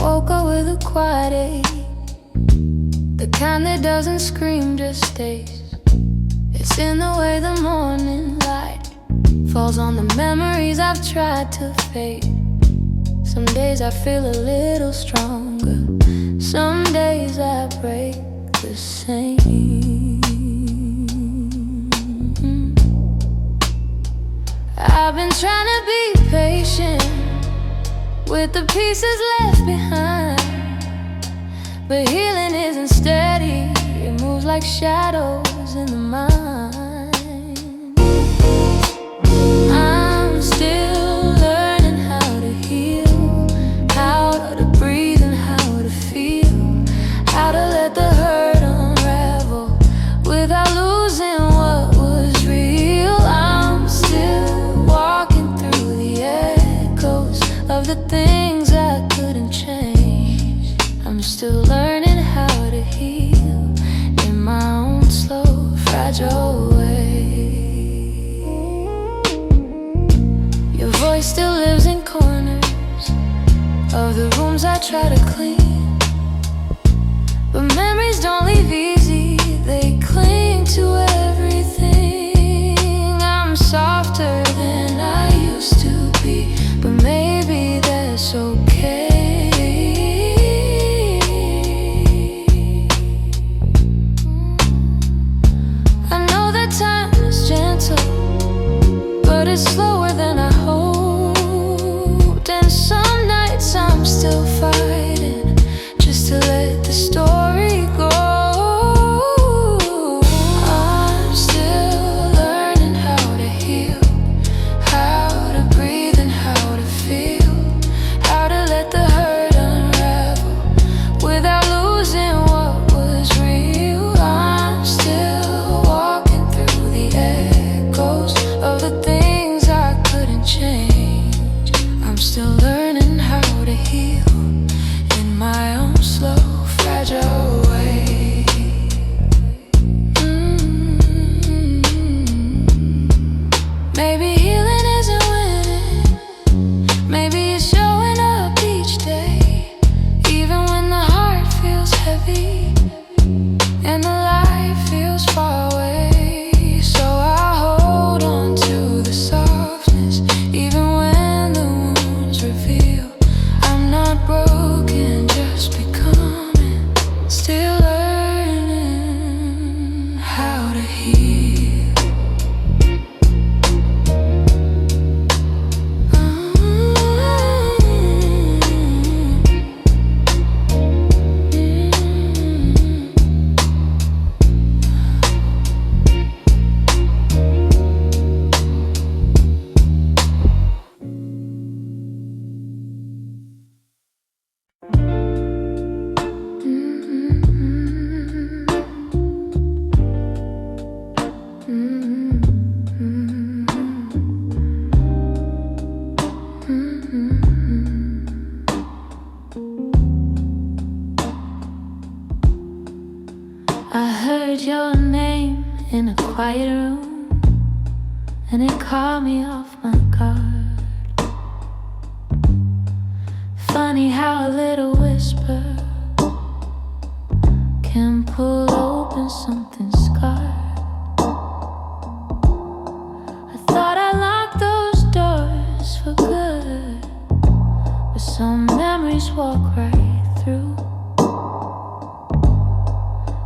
Woke up with a quiet ache, the kind that doesn't scream, just stays. It's in the way the morning light falls on the memories I've tried to fade. Some days I feel a little stronger, some days I break the same. I've been trying to be patient with the pieces left behind, but healing isn't steady, it moves like shadows in the mind. I'm still learning how to heal, how to breathe and how to feel, how to let the hurt unravel without losing what was real. I'm still walking through the echoes of the things I couldn't change. I'm still learning how to heal in my own slow, fragile way. Your voice still lives in corners of the rooms I try to clean, but memories don't leave easy, they cling to everything. I'm softer than I used to be, but maybe that's okay. I know that time is gentle, but it's slower than I hoped. And some nights I'm still fighting just to let the story go. I'm still learning how to heal, how to breathe and how to feel, how to let the hurt unravel without losing what was real. I'm still walking through the echoes of the things I couldn't change. I'm still learning how to heal in my own slow, fragile way. Maybe healing isn't winning, maybe it's showing up each day, even when the heart feels heavy and the light feels far away. So I hold on to the softness, even when the wounds reveal I'm not broken, just becoming, still learning how to heal. I heard your name in a quiet room, and it caught me off my guard. Funny how a little whisper can pull open something scarred. I thought I locked those doors for good, but some memories walk right through.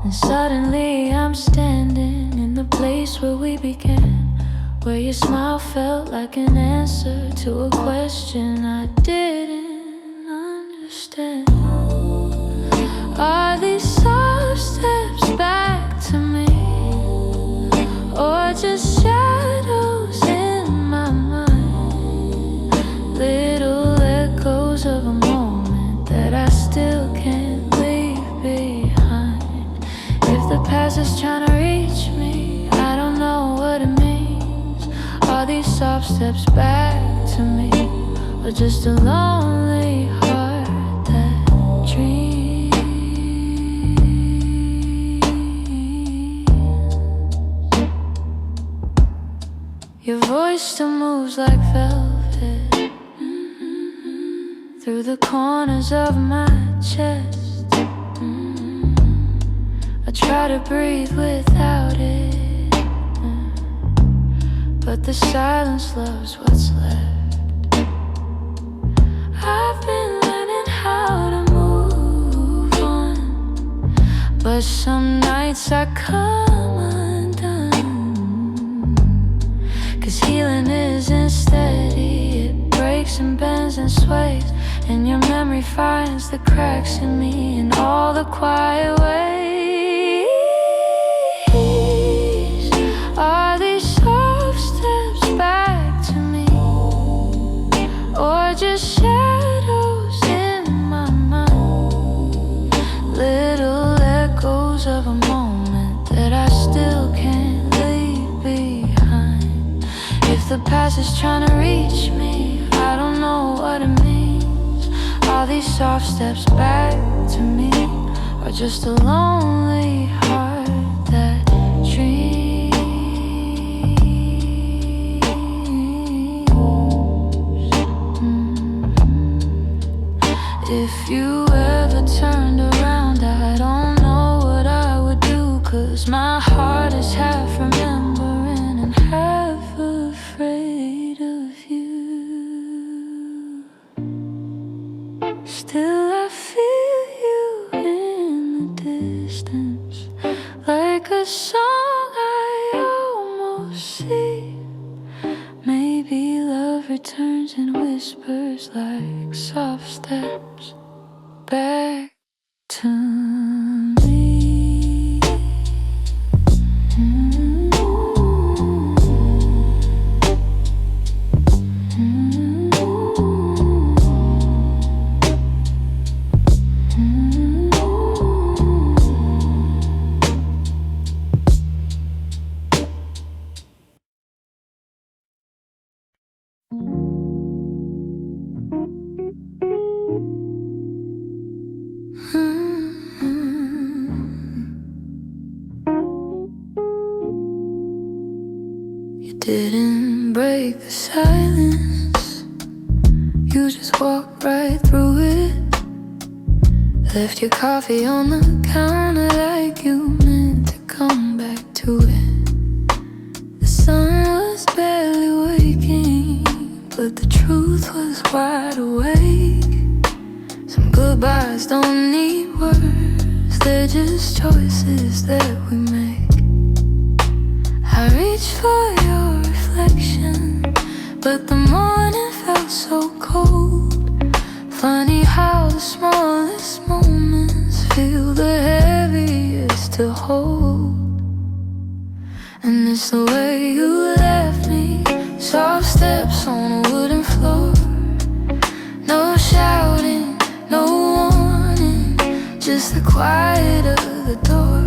And suddenly I'm standing in the place where we began, where your smile felt like an answer to a question I didn't understand. Are these soft steps back to me, or just shadows in my mind? Little echoes of a moment that I still can't leave behind. If the past is trying to reach me, I don't know what it means. Are these soft steps back to me, or just a lonely heart that dreams? Your voice still moves like velvet through the corners of my chest. I try to breathe without it, but the silence loves what's left. I've been learning how to move on, but some nights I come undone. 'Cause healing isn't steady, it breaks and bends and sways, and your memory finds the cracks in me in all the quiet ways. Are these soft steps back to me, or just shadows in my mind? Little echoes of a moment that I still can't leave behind. If the past is trying to reach me, I don't know what it means. Are these soft steps back to me, or just a lonely heart that dreams? If you ever turned around, I don't know what I would do, 'cause my heart is half remembering and half afraid of you. Still I feel you in the distance, like a song I almost see. Maybe love returns and whispers like soft steps back to me. You didn't break the silence, you just walked right through it. Left your coffee on the counter like you meant to come back to it. The sun was barely waking, but the truth was wide awake. Some goodbyes don't need words, they're just choices that we make. I reached for your reflection, but the morning felt so cold. Funny how the smallest moments feel the heaviest to hold. And it's the way you left me, soft steps on a wooden floor. No shouting, no warning, just the quiet of the door.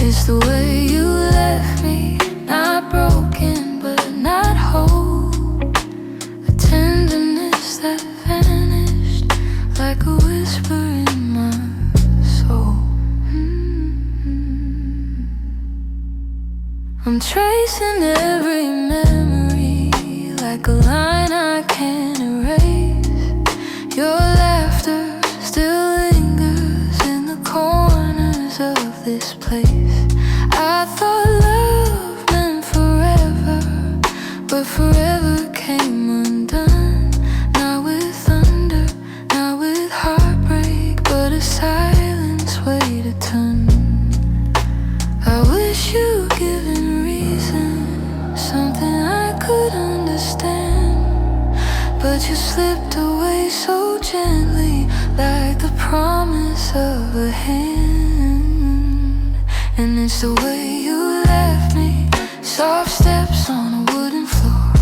It's the way you left me, not broken but not whole. A tenderness that vanished like a whisper in my soul. I'm tracing every memory like a line I can't erase. Your laughter still lingers in the corners of this place. I thought love meant forever, but forever came undone. Not with thunder, not with heartbreak, but a silence weighed a ton. I wish you'd given reason, something I could understand, but you slipped away so gently, like the promise of a hand. And it's the way you left me, soft steps on a wooden floor.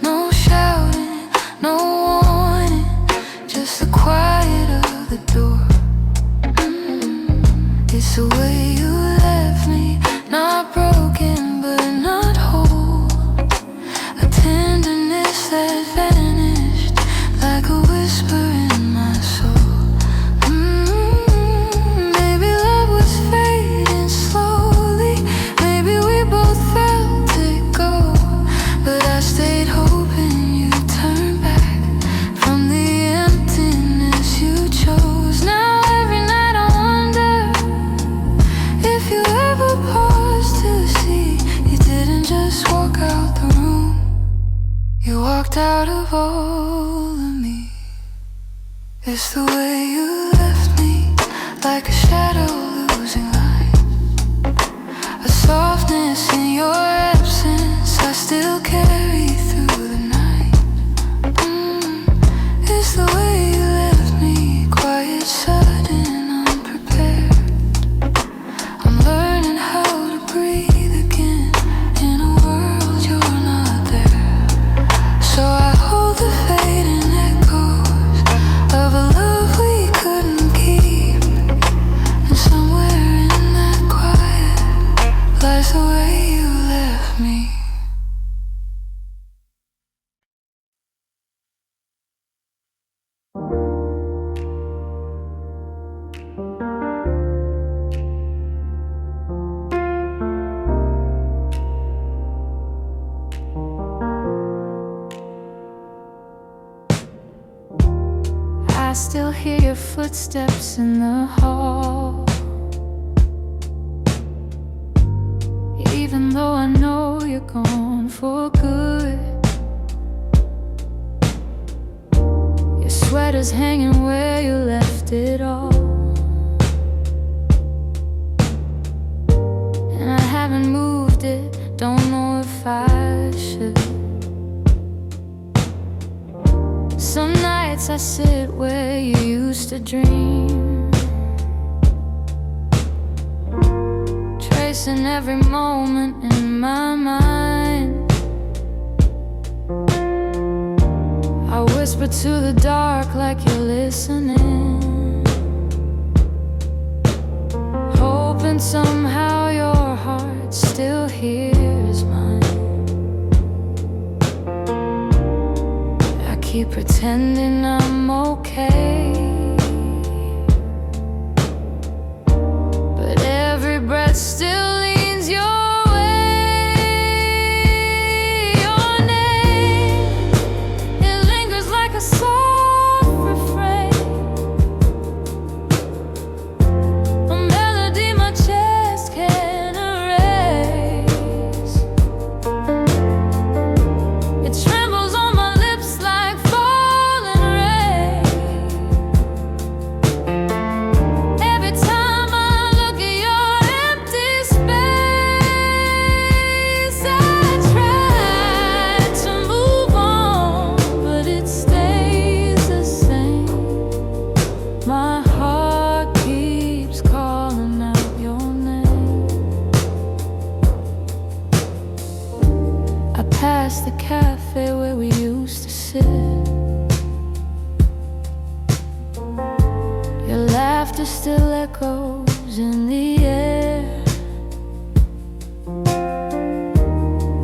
No shouting, no warning, just the quiet of the door. It's the way you left me, not broken but not whole. A tenderness that vanished like a whisper in my soul. Maybe love was fading slowly, maybe we both felt it go. It's the way you left me, like a shadow losing light. A softness in your absence I still carry through the night. It's the way you left me, quiet, sudden, unprepared. I'm learning how to breathe again in a world you're not there. So I hold the fading echoes of a love we couldn't keep, and somewhere in that quiet lies the way you left me. I still hear your footsteps in the hall, even though I know you're gone for good. Your sweater's hanging where you left it all, and I haven't moved it, don't know if I should. Some nights I sit where you used to dream, tracing every moment in my mind. I whisper to the dark like you're listening, hoping somehow your heart still hears mine. Keep pretending I'm okay, but every breath still leans your way. Your name, it lingers like a soft refrain, a melody my chest can't erase. It trembles on my lips like falling rain. Every time I look at your empty space, I try to move on, but it stays the same. My heart keeps calling out your name. I pass the cafe where we used to sit. Your laughter still echoes in the air.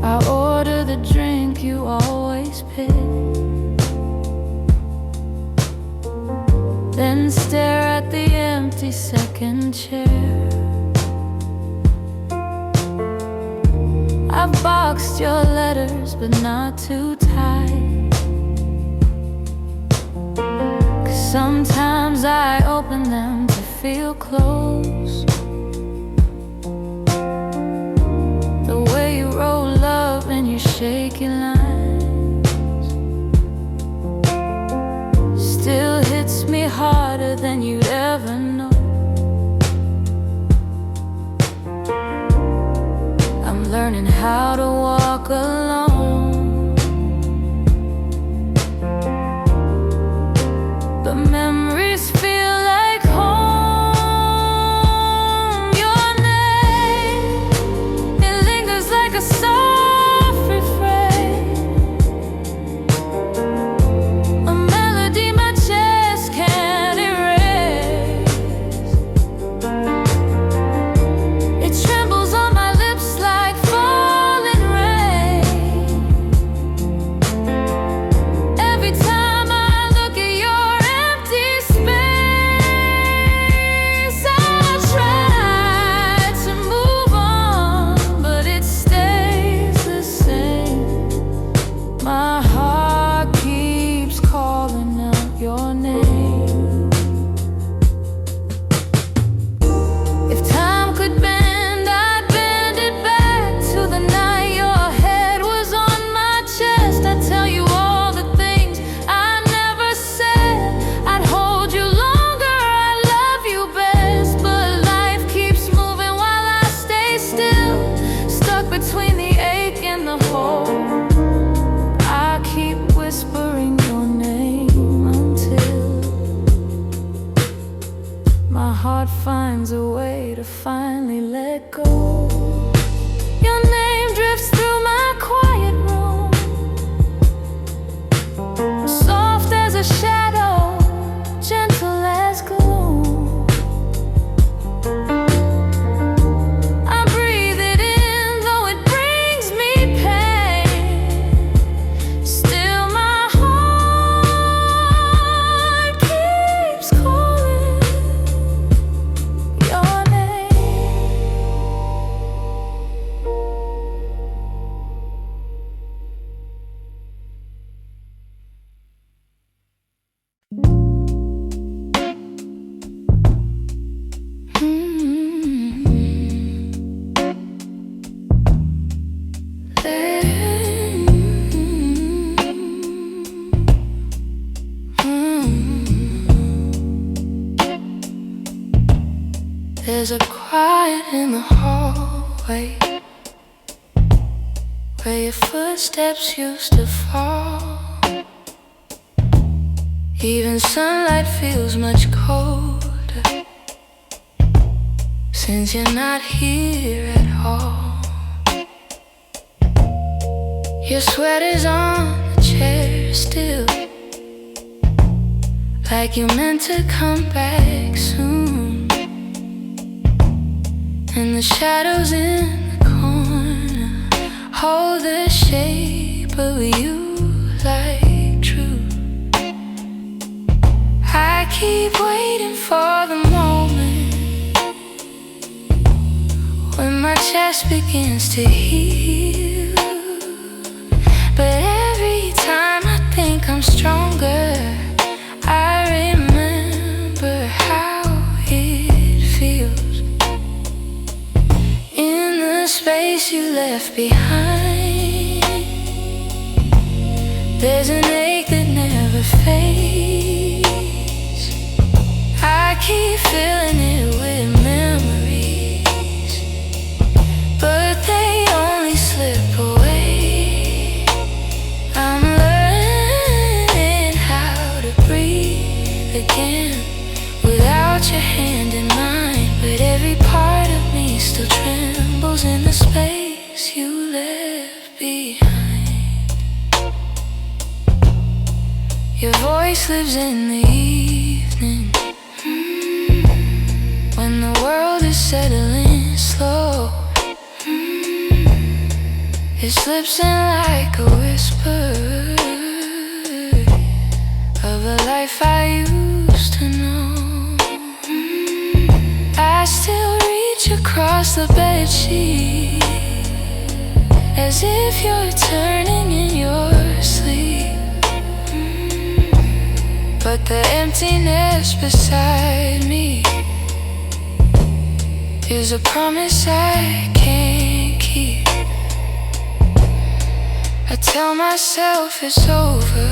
I order the drink you always pick, then stare at the empty second chair. I've boxed your letters, but not too tight, 'cause sometimes I open them to feel close. The way you roll love in your shaky lines still hits me harder than you'd ever know. I'm learning how to walk alone, but memories feel like home. Your name, it lingers like a soft refrain, a melody my chest can't erase. It trembles on my lips like falling rain. Every time I look at your empty heart finds a way to finally let go. Your name drifts through my quiet room, soft as a shadow, gentle as gloom. I breathe it in, though it brings me pain. Still my heart keeps calling your There's a quiet in the hallway where your footsteps used to fall. Even sunlight feels much colder since you're not here at all. Your sweat is on the chair still, like you meant to come back soon. And the shadows in the corner hold the shape of you like truth. I keep waiting for the moment when my chest begins to heal. But every time I think I'm stronger, I remember how it feels. In the space you left behind, there's an ache that never fades. I keep filling it with memories, but they only slip away. I'm learning how to breathe again without your hand in mine, but every part of me still trembles in the space you left behind. Your voice lives in the evening, when the world is settling slow. It slips in like a whisper of a life I used to know. I still reach across the bedsheet as if you're turning in your sleep. But the emptiness beside me is a promise I can't keep. I tell myself it's over,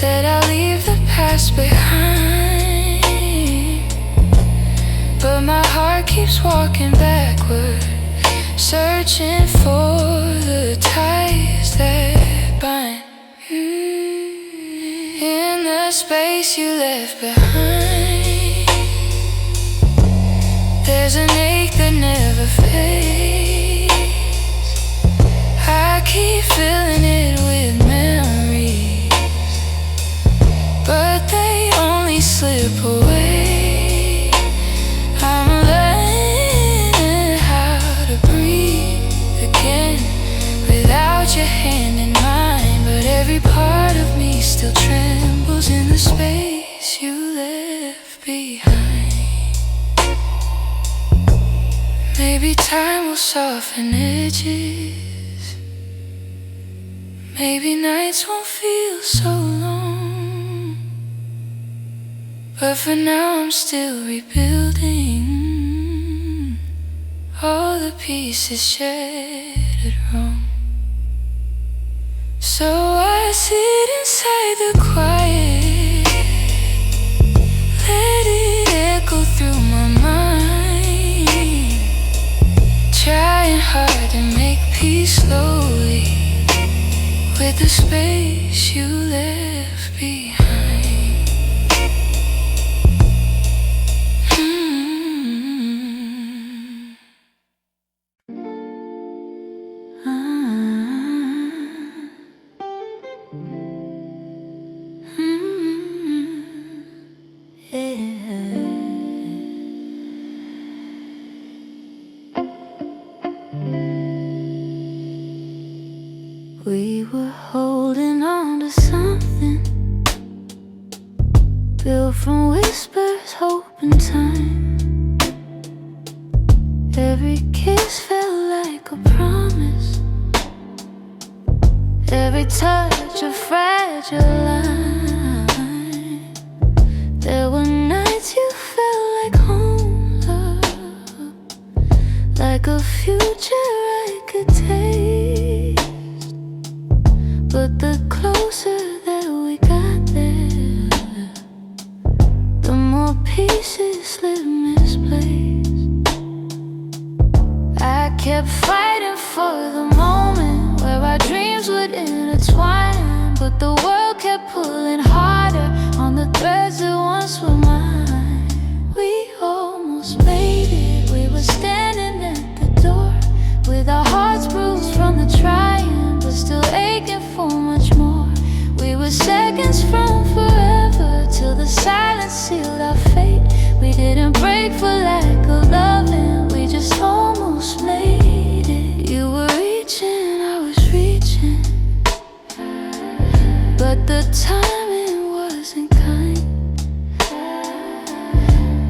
that I'll leave the past behind, but my heart keeps walking backward, searching for the ties that bind. In the space you left behind, there's an ache that never fades. I keep filling it with memories, but they only slip away. I'm learning how to breathe again without your hand in mine, but every part of me still trembles in the space you left behind. Maybe time will soften edges, maybe nights won't feel so long, but for now I'm still rebuilding all the pieces shattered wrong. So I sit inside the quiet, let it echo through my mind, trying hard to make peace slowly with the space you left behind. from whispers, hope, and time. Every kiss felt like a promise, every touch a fragile line. There were nights you felt like home, love, like a future I could taste. But the closer that we got there, the more pieces slip misplaced. I kept fighting for the moment where our dreams would intertwine, but the world kept pulling harder on the threads that once were mine. We almost made it, we were standing at the door, with our hearts bruised from the trying, but still aching for much more. We were seconds from forever, till the silence sealed our fate. We didn't break for lack of loving, we just almost made it. You were reaching, I was reaching, but the timing wasn't kind.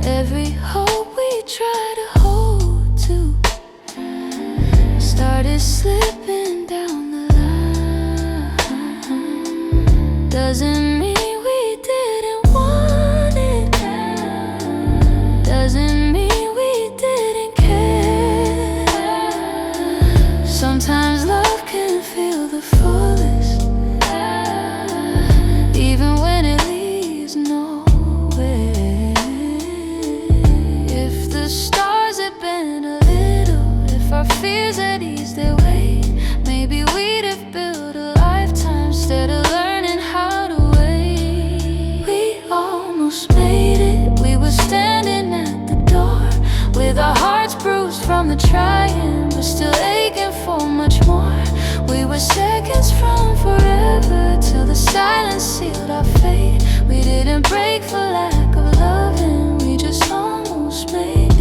Every hope we tried to hold to started slipping down the line. Doesn't mean we didn't want it, doesn't mean we didn't care. Sometimes love can feel the fullest, even when it leaves nowhere. If the stars had been a little, if our fears had eased their weight, maybe we'd have built a lifetime instead of learning how to wait. We almost made it, we were standing at the door, with our hearts bruised from the trying, but still aching for much more. We were seconds from forever, till the silence sealed our fate. We didn't break for lack of loving, we just almost made it.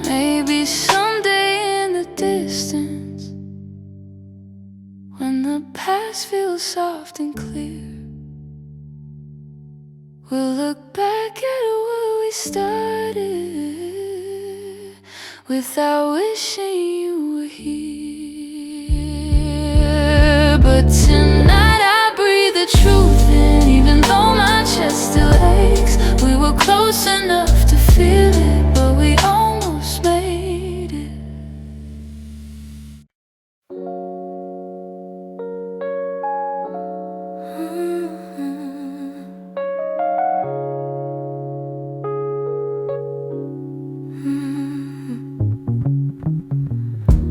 Maybe someday in the distance, when the past feels soft and clear, we'll look back at where we started, without wishing you were here. But tonight I breathe the truth in, even though my chest still aches. We were close enough to feel it, but we almost made it.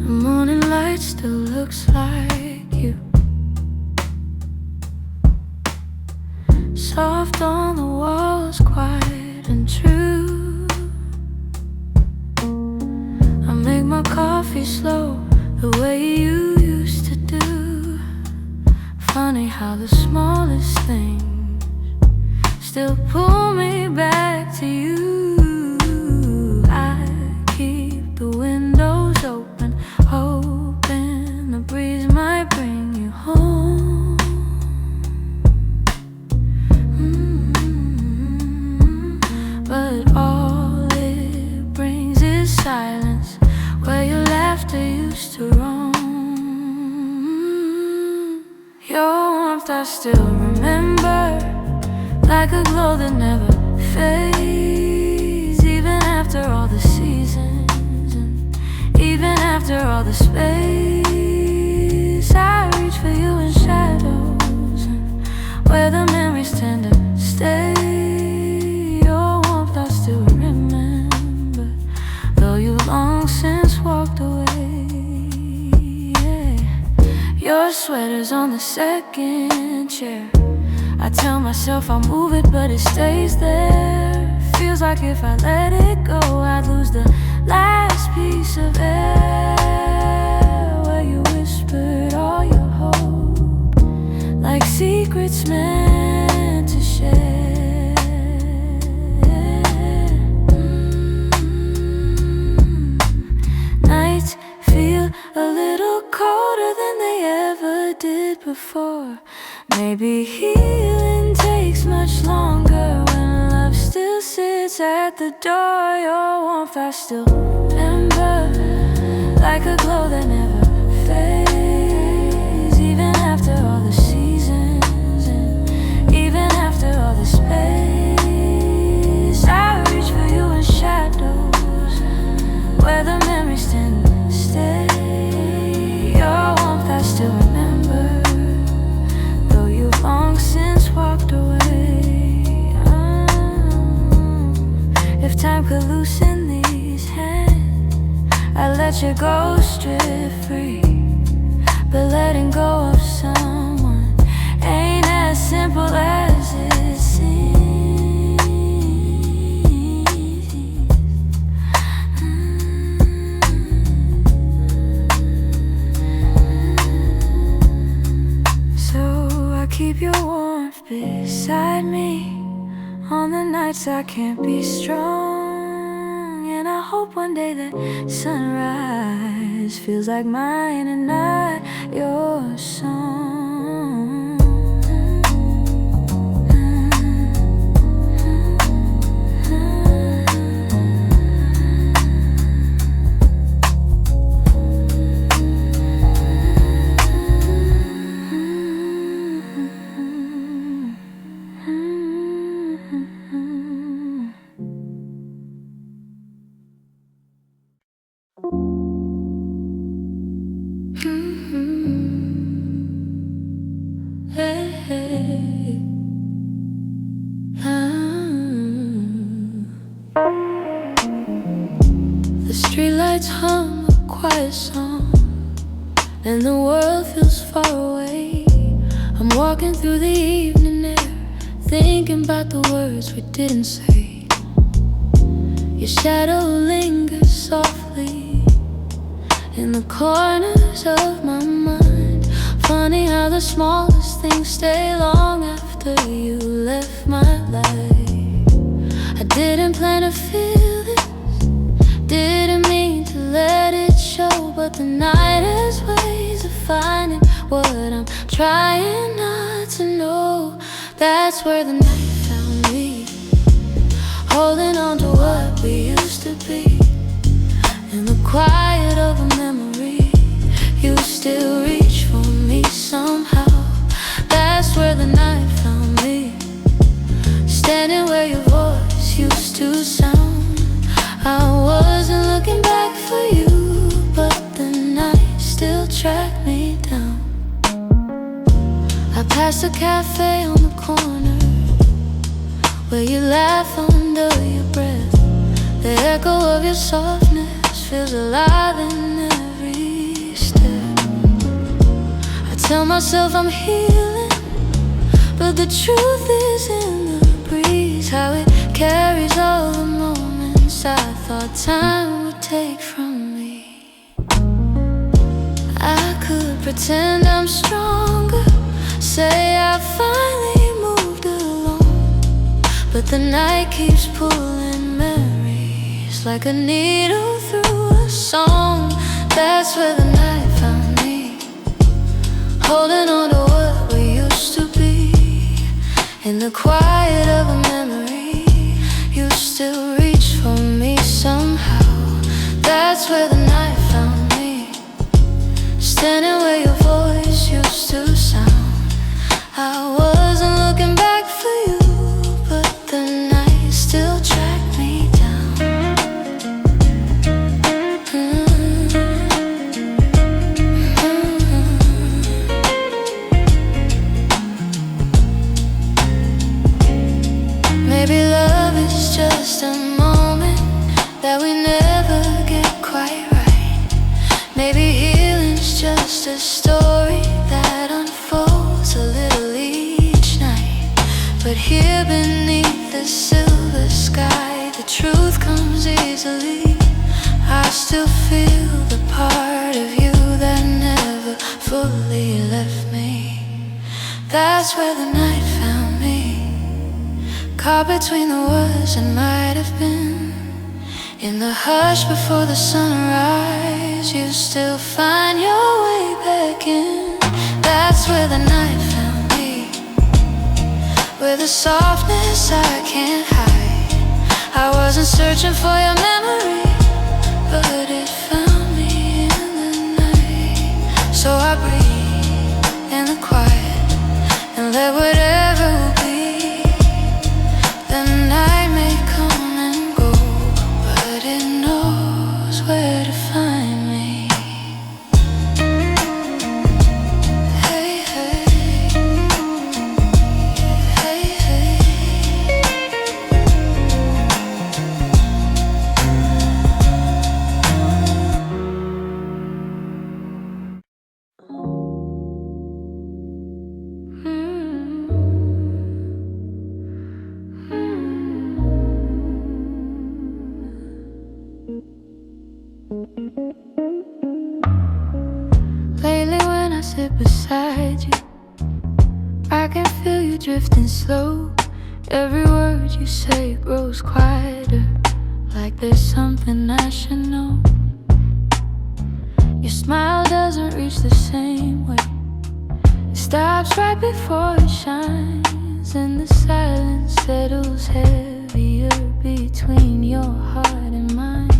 The morning light still looks like you, soft on the walls, quiet and true. I make my coffee slow, the way you used to do. Funny how the smallest things still pull me back to you. I keep the windows open, hoping the breeze might bring you home. But all it brings is silence, where your laughter used to roam. Your warmth I still remember, like a glow that never fades. Even after all the seasons, and even after all the space, I reach for you in shadows, and where the memories tend to stay. Your warmth I still remember, though you've long since walked away. Yeah. Your sweater's on the second chair. I tell myself I'll move it, but it stays there. Feels like if I let it go, I'd lose the last piece of air, where you whispered all your hope. secrets meant to share. Nights feel a little colder than they ever did before. Maybe healing takes much longer when love still sits at the door. Your warmth I still remember, like a glow that never fades. Even after all the seasons, and even after all the space, I reach for you in shadows where the memories tend to stay. Your warmth I still remember, though you've long since walked away. If time could loosen these hands, I'd let you go strip free. But letting go of someone ain't as simple as it seems. So I keep your warmth beside me on the nights I can't be strong. And I hope one day that sunrise feels like mine and not your song. The streetlights hum a quiet song, and the world feels far away. I'm walking through the evening air, thinking about the words we didn't say. Your shadow lingers softly in the corners of my mind. Funny how the smallest things stay long after you left my life. I didn't plan to feel this, didn't mean to let it show, but the night has ways of finding what I'm trying not to know. That's where the night found me, holding on to what we used to be. In the quiet of a memory, you still reach for me somehow. That's where the night found me, standing where your voice used to sound. I wasn't looking back for you, but the night still tracked me down. I passed a cafe on the corner where you laugh under your breath. The echo of your softness feels alive in every step. I tell myself I'm healing, but the truth is in the breeze, how it carries all the moments I thought time would take from me. I could pretend I'm stronger, say I finally moved along, but the night keeps pulling memories like a needle through a song. That's where the night found me, holding on to what we used to be. In the quiet of a memory, you still reach for me somehow. That's where the night found me, standing where your voice used to sound. I wasn't looking back for you, but the night still tracked me down. Maybe love is just a moment that we never get quite right. Maybe healing's just a story that unfolds a little each night. But here beneath the silver sky, the truth comes easily. I still feel the part of you that never fully left me. That's where the night found me, caught between the words and might have been. In the hush before the sunrise, you still find your way back in. That's where the night found me, with a softness I can't hide. I wasn't searching for your memory, but it found me in the night. So I breathe in the quiet and let whatever will be. The night may come and go, but it knows where to find me. Hey, hey, hey, hey. Lately when I sit beside you, I can feel you drifting slow. Every word you say grows quieter, like there's something I should know. Your smile doesn't reach the same way. It stops right before it shines, and the silence settles heavier between your heart and mine.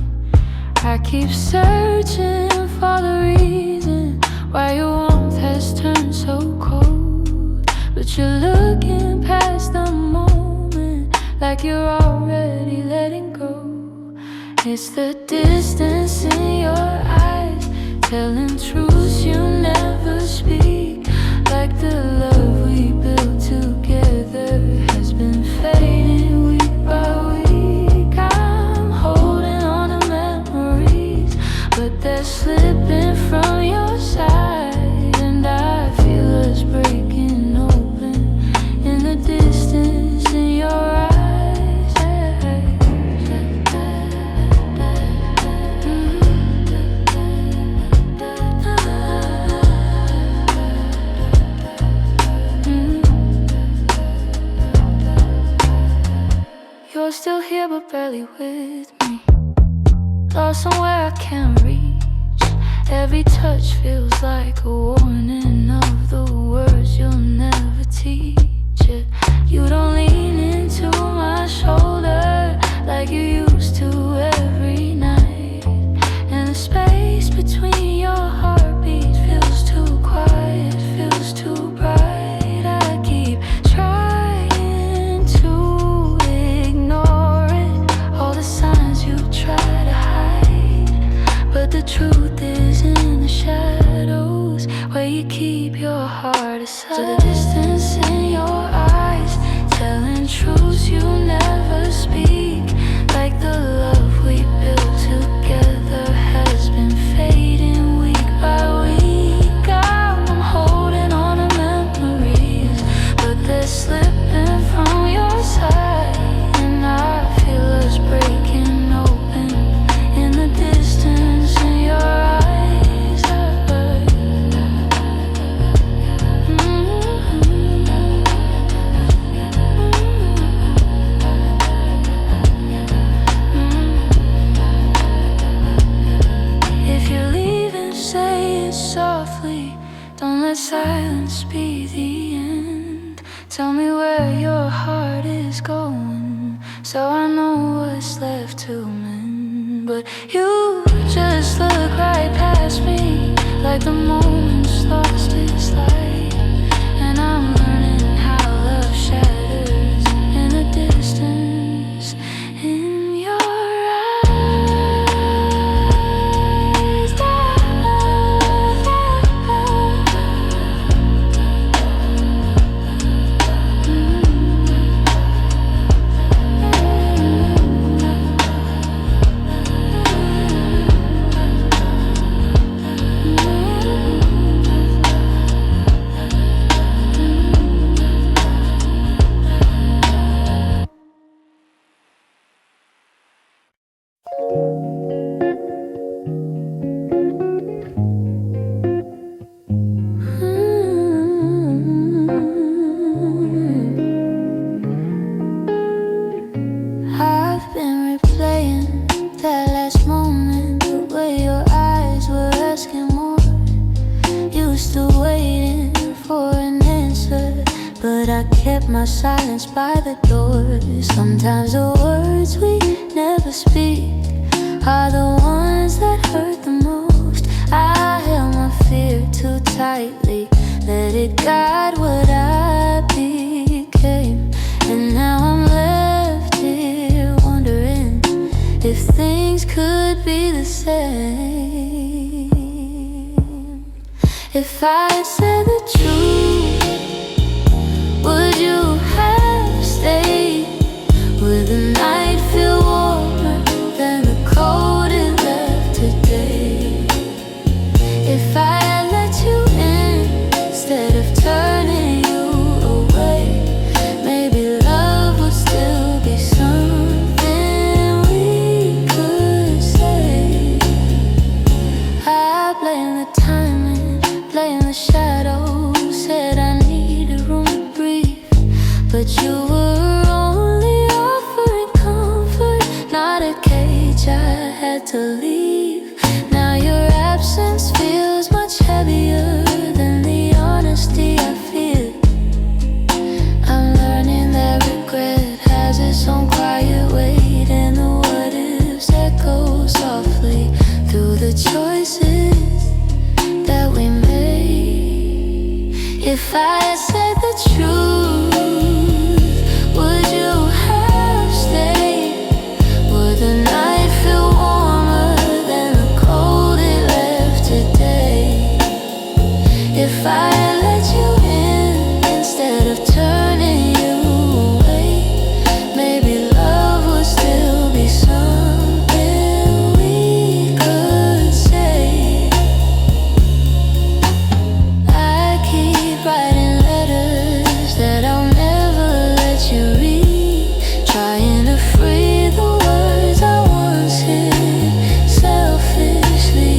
I keep searching for the reason why your warmth has turned so cold, but you're looking past the moment, like you're already letting go. It's the distance in your eyes, telling truths you never speak, like the love we built together has been fading week by week. I'm holding on to memories, but they're slipping from your side, and I feel us breaking open in the distance in your eyes. You're still here but barely with me, lost somewhere I can't reach. Every touch feels like a warning of the words you'll never teach. You don't lean into my shoulder like you used to every night, and the space between your heartbeats feels too quiet, feels too bright. I keep trying to ignore it, all the signs you try to hide, but the truth is in the shadows where you keep your heart aside. So the distance in your eyes, telling truths you never speak, like the love we built together has been fading week by week. I'm holding on to memories, but they're slipping from your side, and I feel us breaking open in the distance in your eyes. If you're leaving, say it softly, don't let silence be the end. Tell me where your heart is going, so I know what's left to mend. But you just look right past me, like the moment's lost its light, and I'm learning how love shatters in the distance in your eyes. still waiting for an answer, but I kept my silence by the door. Sometimes the words we never speak are the ones that hurt the most. I held my fear too tightly, let it guide what I became. And now I'm left here wondering if things could be the same. If I had said the truth, would you have stayed? Would the night feel warmer than the cold it left today? If I had let you in instead of turning you away, maybe love would still be something we could say. I blame the timing, blame the shadows, said I needed room to breathe, but you were only offering comfort, not a cage I had to leave. Now your absence feels much heavier than the honesty I feel. I'm learning that regret has its own quiet weight, and the what ifs echo softly through the choices that we made. If I had said the truth, would you have stayed? Would the night feel warmer than the cold it left today? If I had let you in instead of turning you away, maybe love would still be something we could say. I keep writing letters that I'll never let you read, trying to free the words I once hid selfishly.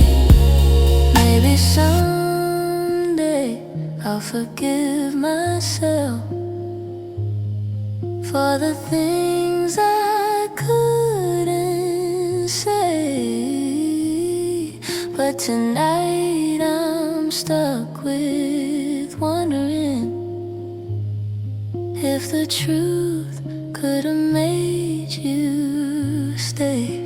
Maybe someday I'll forgive myself for the things I couldn't say. But tonight I'm stuck with wondering if the truth could have made you stay.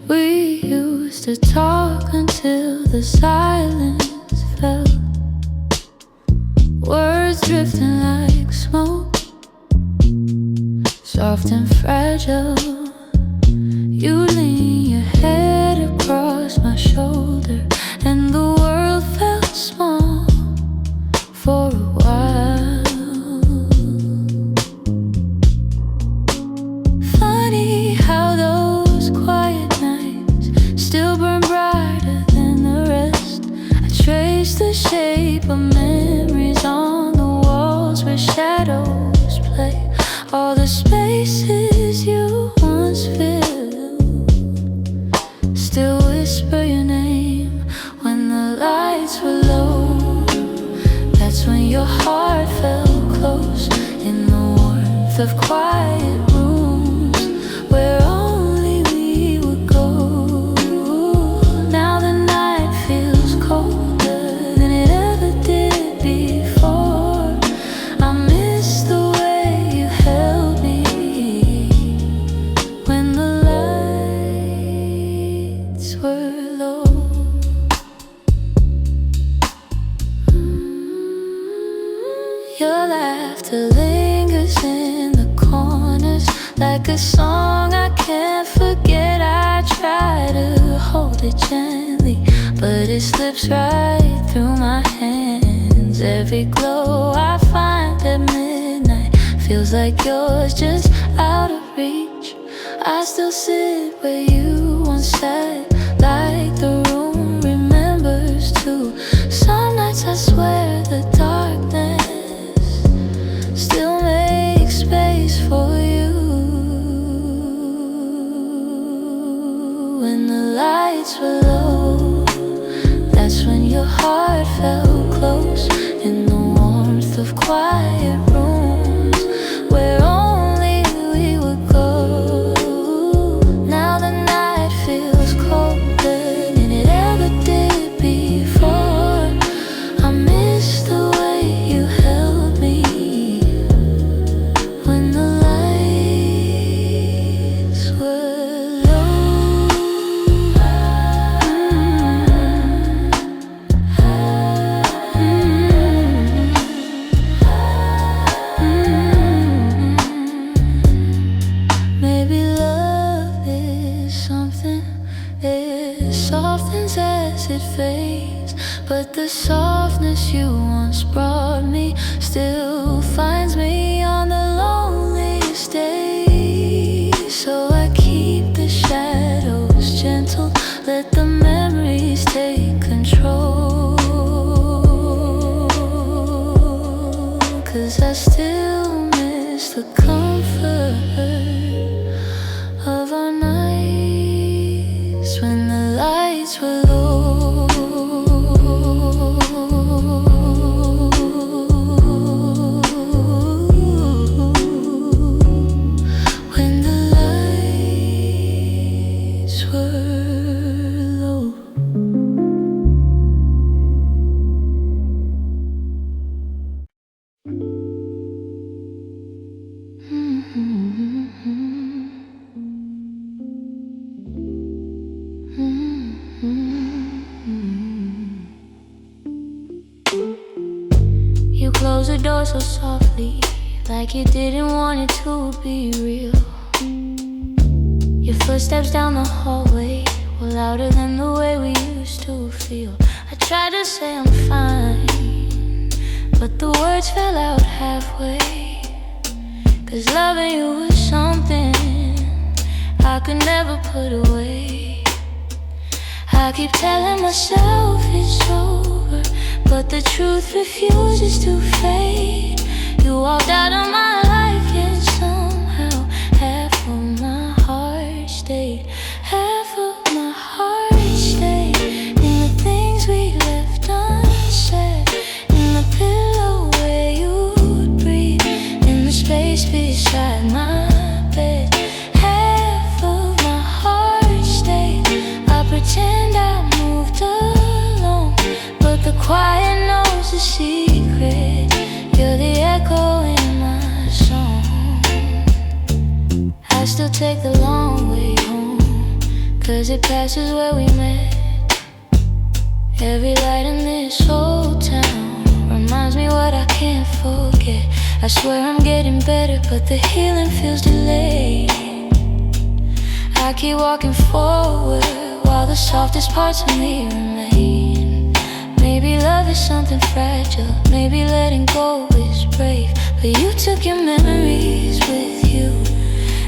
We used to talk until the silence fell, words drifting like smoke, soft and fragile. You lean your head across my shoulder, and the world felt small for a while. Funny how those quiet nights still burn brighter than the rest. I trace the shape of memories on the walls where shadows play, all the spaces you once filled. Still whisper your name when the lights were low. That's when your heart felt close in the warmth of quiet rooms where only we would go. Now the night feels colder than it ever did before. I miss the way you held me when the lights were low. Your laughter lingers in the corners like a song I can't forget. I try to hold it gently, but it slips right through my hands. Every glow I find at midnight feels like yours, just out of reach. I still sit where you once sat, like the room remembers too. Some nights I swear the darkness still makes space for you. When the lights were low, that's when your heart felt close, in the warmth of quiet rooms where only we would go. Now the night feels colder than it ever did before. I miss the way you held me when the lights were low. Maybe love is something, it softens as it fades, but the softness you once brought me still finds me on the loneliest days. So I keep the shadows gentle, let the memories take control. 'Cause I still miss the comfort of our nights when the lights were low. When the lights were low. You closed the door so softly, like you didn't want it to be real. Your footsteps down the hallway were louder than the way we used to feel. I tried to say I'm fine, but the words fell out halfway. 'Cause loving you was something I could never put away. I keep telling myself it's over, but the truth refuses to fade. You walked out of my life, yet somehow half of my heart stayed. Half of my heart stayed in the things we left unsaid, in the pillow where you'd breathe, in the space beside my bed. Half of my heart stayed. I pretend I moved alone, but the quiet knows the secret. You're the echo in my song. I still take the long way home, 'cause it passes where we met. Every light in this whole town reminds me what I can't forget. I swear I'm getting better, but the healing feels delayed. I keep walking forward while the softest parts of me remain. Maybe love is something fragile, maybe letting go is brave, but you took your memories with you,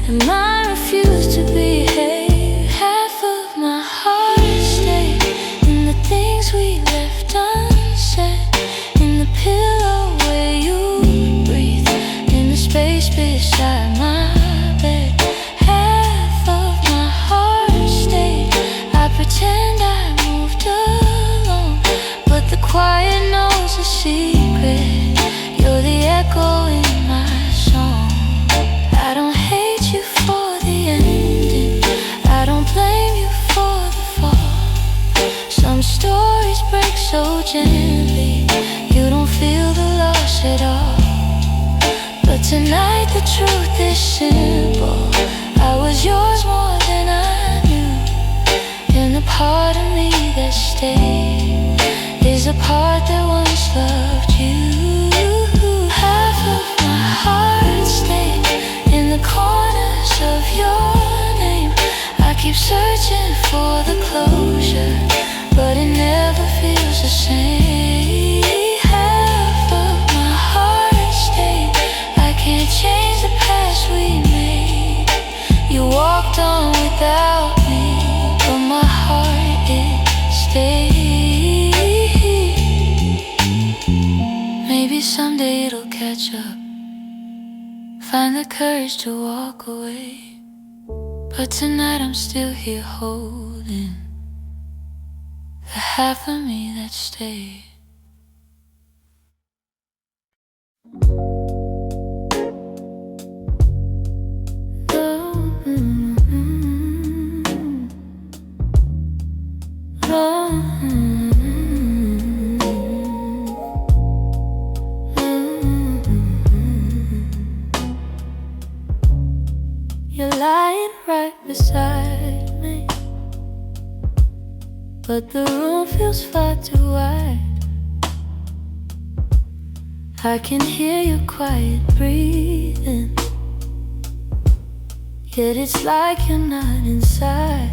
and mine refused to behave. Half of my heart stayed in the things we left unsaid, in the pillow where you breathe, in the space beside my bed. Half of my heart stayed. I pretend I moved alone, but the quiet knows the secret. You're the echo in my song. I don't hate you for the ending, I don't blame you for the fall. Some stories break so gently, you don't feel the loss at all. But tonight the truth is simple, I was yours more than I knew. And the part of me that stayed is a part that once loved you. Half of my heart stayed in the corners of your name. I keep searching for the closure, but it never feels the same. Half of my heart stayed. I can't change choice we made. You walked on without me, but my heart, it stayed. Maybe someday it'll catch up, find the courage to walk away. But tonight I'm still here holding the half of me that stayed. You're lying right beside me, but the room feels far too wide. I can hear your quiet breathing, yet it's like you're not inside.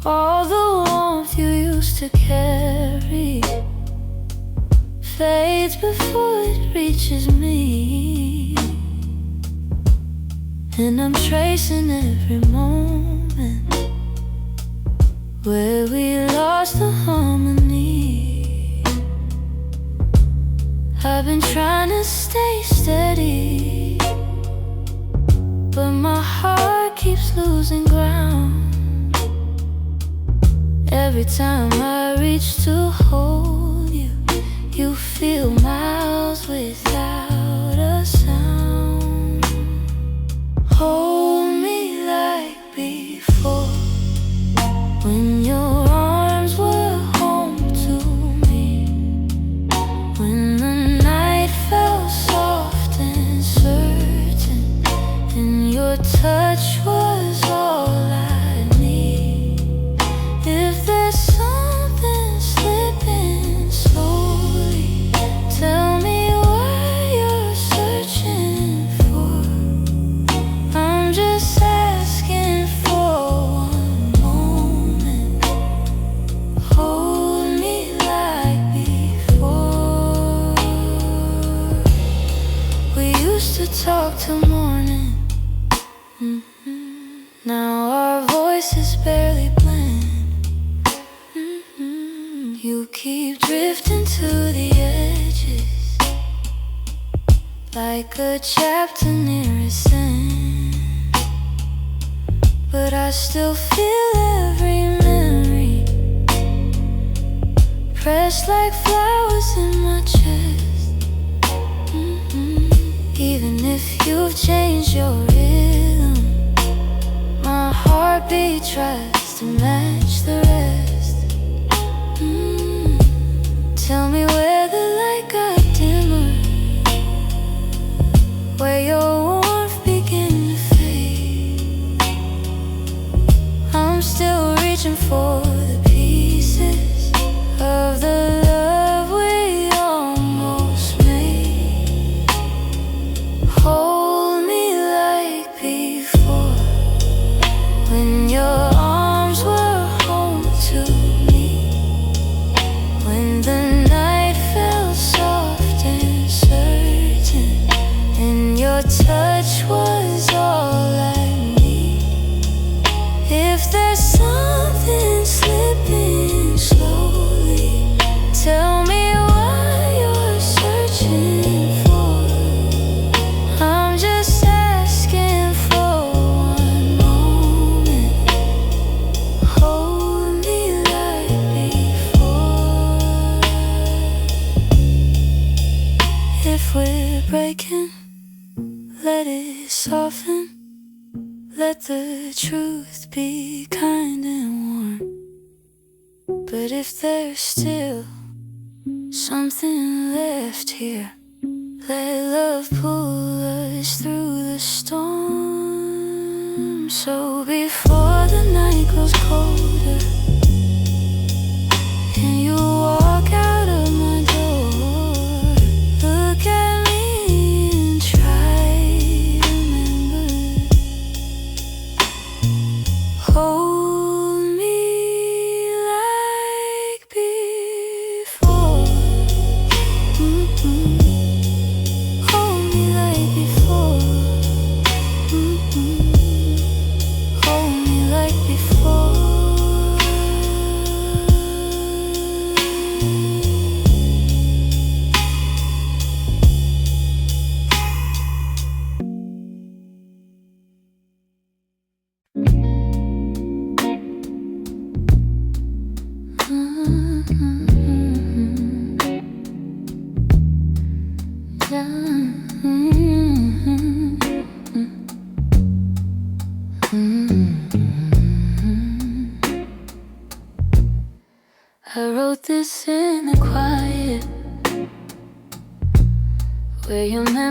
All the warmth you used to carry fades before it reaches me, and I'm tracing every moment where we lost the harmony. I've been trying to stay steady, but my heart keeps losing ground. Every time I reach to hold you, you feel miles without a sound. Hold me like before, when your arms were home to me, when the night felt soft and certain, and your touch was all I need. If there's something slipping slowly, tell me what you're searching for. I'm just asking for one moment. Hold me like before. We used to talk till morning. Now our voices barely blend. You keep drifting to the edges, like a chapter near its end. But I still feel every memory pressed like flowers in my chest. Even if you've changed your rhythm, my heartbeat tries to match the rest. Tell me where the light got dimmer, where your warmth began to fade. I'm still reaching for the pieces of the love we almost made. Hold me like before, when your arms were home to me, when the night felt soft and certain, and your touch was all I need. If there's something slipping slowly, tell me what you're searching for. I'm just asking for one moment. Hold me like before. If we're breaking, let it soften. Let the truth be kind and warm. But if there's still something left here, let love pull us through the storm. So before the night grows colder and you walk out of my door, look at me and try to remember. Hold me like before. Hold me like before.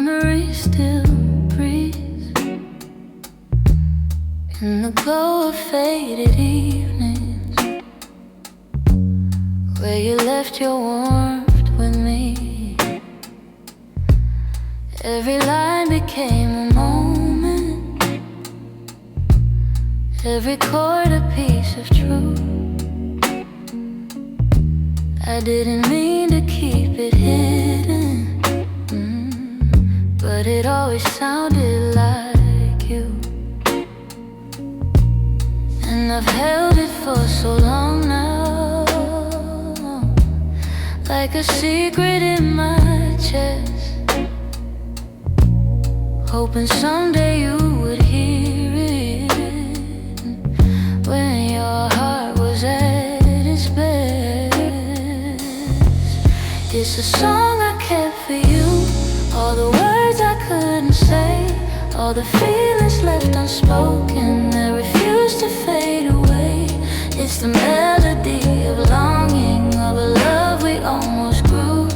memory still breathes in the glow of faded evenings, where you left your warmth with me. Every line became a moment, every chord a piece of truth. I didn't mean to keep it hidden, but it always sounded like you. And I've held it for so long now, like a secret in my chest, hoping someday you would hear it when your heart was at its best. It's a song I kept for you, all the words I couldn't say, all the feelings left unspoken that refuse to fade away. It's the melody of longing, of a love we almost grew.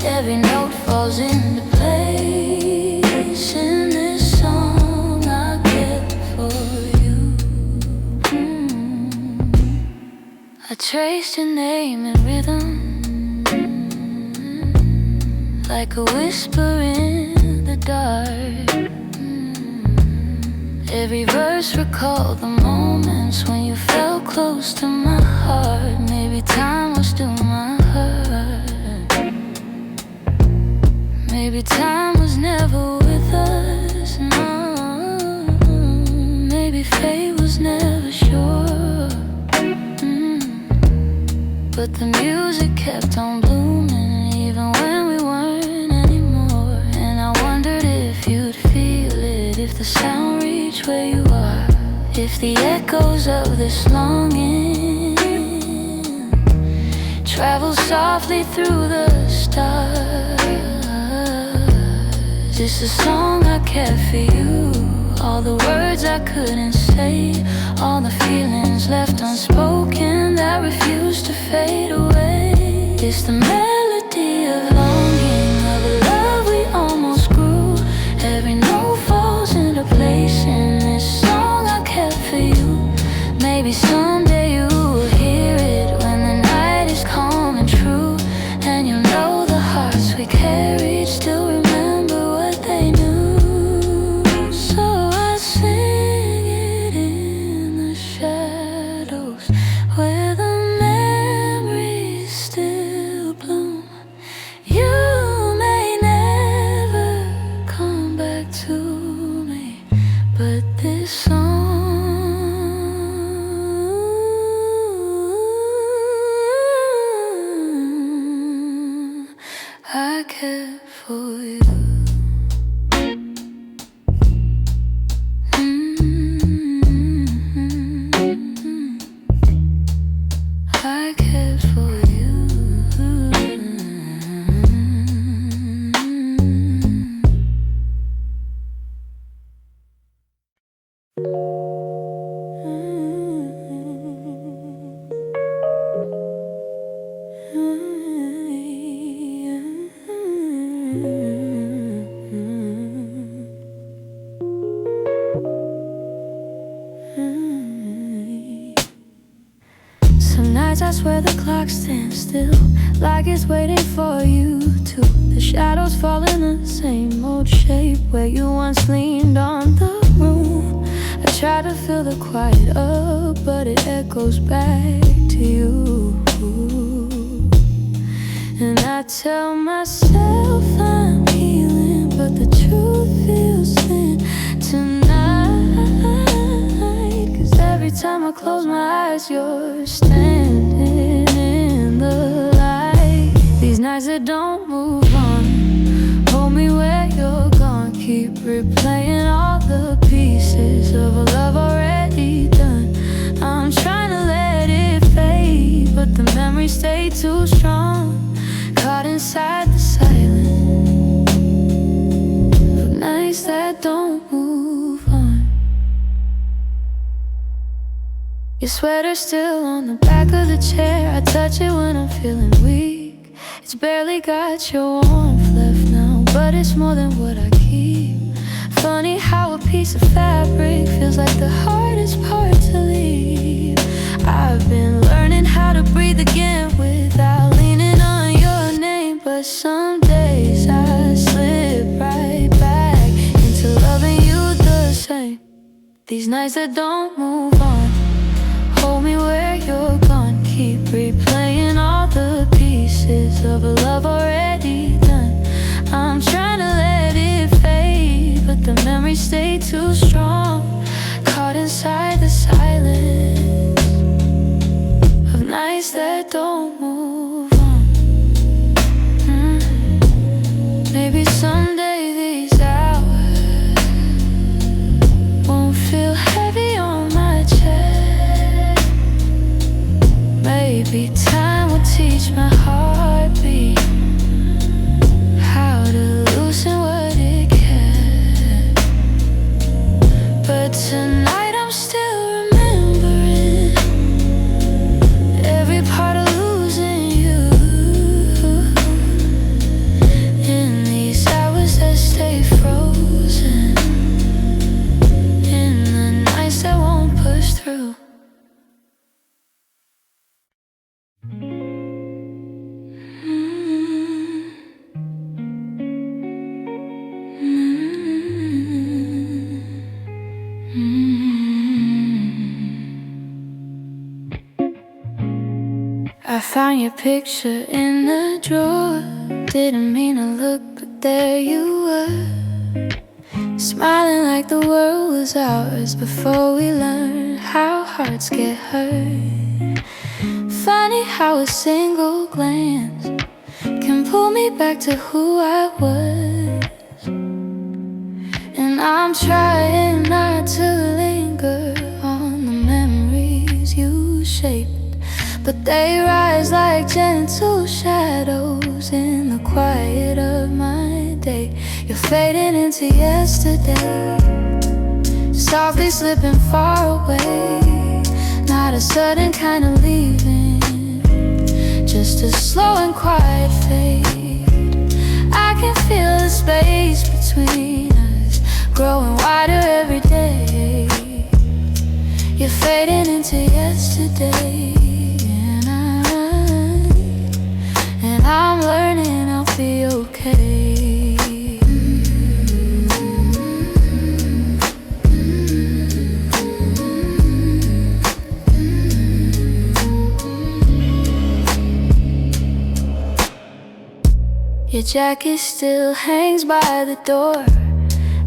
Every note falls into place in this song I kept for you. I traced your name in rhythm, like a whisper in the dark. Every verse recalled the moments when you felt close to my heart. Maybe time was still my hurt. Maybe time was never with us, no. Maybe fate was never sure. But the music kept on blooming, even when we weren't anymore. And I wondered if you'd feel it, if the sound reached where you are, if the echoes of this longing travel softly through the stars. It's a song I kept for you, all the words I couldn't say, all the feelings left unspoken that refuse to fade away. It's the melody of longing, of a love we almost grew. Every note falls into place in this song I kept for you. Maybe someday you will hear it when the night is calm and true, and you'll know the hearts we carried still remember what they knew. So I sing it in the shadows, where the memories still bloom. You may never come back to me, but this song I kept for you. I cared for you. Some nights I swear the clock stands still, like it's waiting for you to. The shadows fall in the same old shape where you once leaned on the room. I try to fill the quiet up, but it echoes back to you. And I tell myself I'm healing, but the truth feels thin tonight. 'Cause every time I close my eyes, you're standing in the light. These nights that don't move on, hold me where you're gone. Keep replaying all the pieces of a love already done. I'm trying to let it fade, but the memories stay too strong, caught inside the silence of nights that don't move on. Your sweater's still on the back of the chair. I touch it when I'm feeling weak. It's barely got your warmth left now, but it's more than what I keep. Funny how a piece of fabric feels like the hardest part to leave. I've been learning how to breathe again without leaning on your name, but some days I slip right back into loving you the same. These nights that don't move on, hold me where you're gone. Keep replaying all the pieces of a love already done. I'm trying to let it fade, but the memories stay too strong. Caught inside the silence of nights that don't move on. Maybe someday these hours won't feel heavy on my chest. Maybe time will teach my heartbeat how to loosen what it can. But tonight I'm still remembering every part of losing you. In these hours that stay frozen, in the nights that won't push through. I found your picture in the drawer. Didn't mean to look, but there you were, smiling like the world was ours before we learned how hearts get hurt. Funny how a single glance can pull me back to who I was. And I'm trying not to linger on the memories you shaped, but they rise like gentle shadows in the quiet of my day. You're fading into yesterday, softly slipping far away. Not a sudden kind of leaving, just a slow and quiet fade. I can feel the space between us growing wider every day. You're fading into yesterday, and I'm learning I'll be okay. Your jacket still hangs by the door.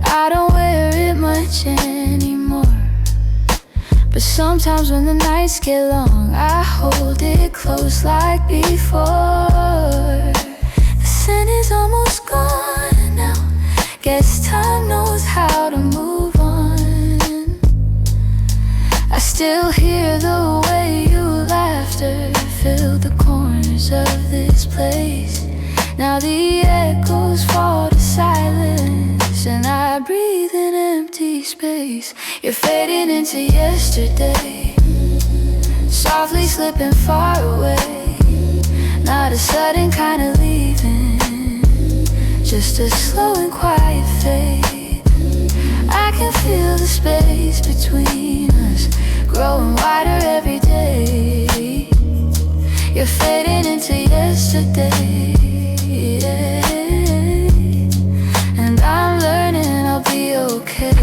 I don't wear it much anymore, but sometimes when the nights get long, I hold it close like before. The scent is almost gone now. Guess time knows how to move on. I still hear the way your laughter filled the corners of this place. Now the echoes fall to silence, and I breathe in empty space. You're fading into yesterday, softly slipping far away. Not a sudden kind of leaving, just a slow and quiet fade. I can feel the space between us growing wider every day. You're fading into yesterday, and I'm learning I'll be okay.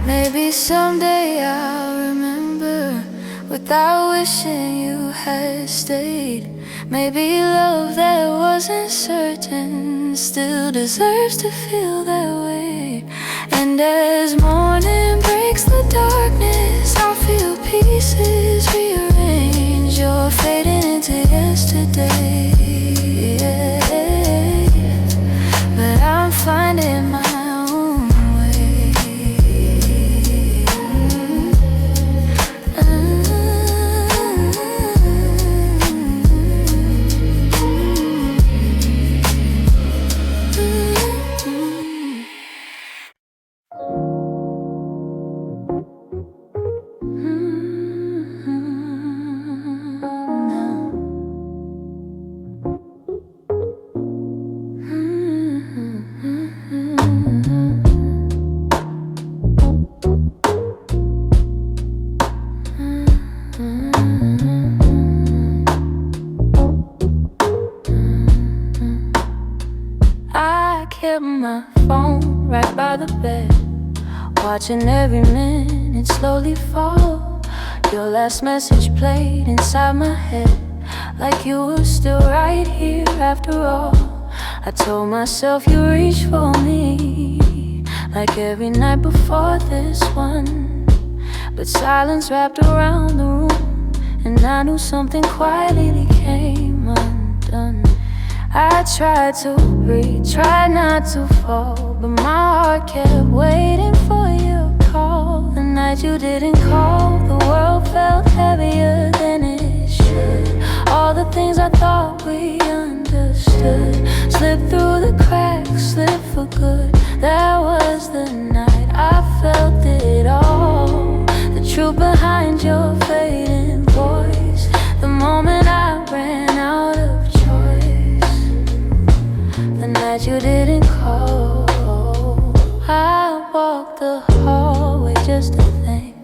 Maybe someday I'll remember without wishing you had stayed. Maybe love that wasn't certain still deserves to feel that way. And as morning breaks the darkness, I'll feel pieces rearrange. You're fading into yesterday, but I'm finding my own way. watching every minute slowly fall. Your last message played inside my head, like you were still right here after all. I told myself you reached for me, like every night before this one. But silence wrapped around the room, and I knew something quietly came undone. I tried to breathe, tried not to fall, but my heart kept waiting for your call. The night you didn't call, the world felt heavier than it should. All the things I thought we understood slipped through the cracks, slipped for good. That was the night I felt it all, the truth behind your fading voice. The moment I ran out of choice, the night you didn't call. I walked the hallway just to think,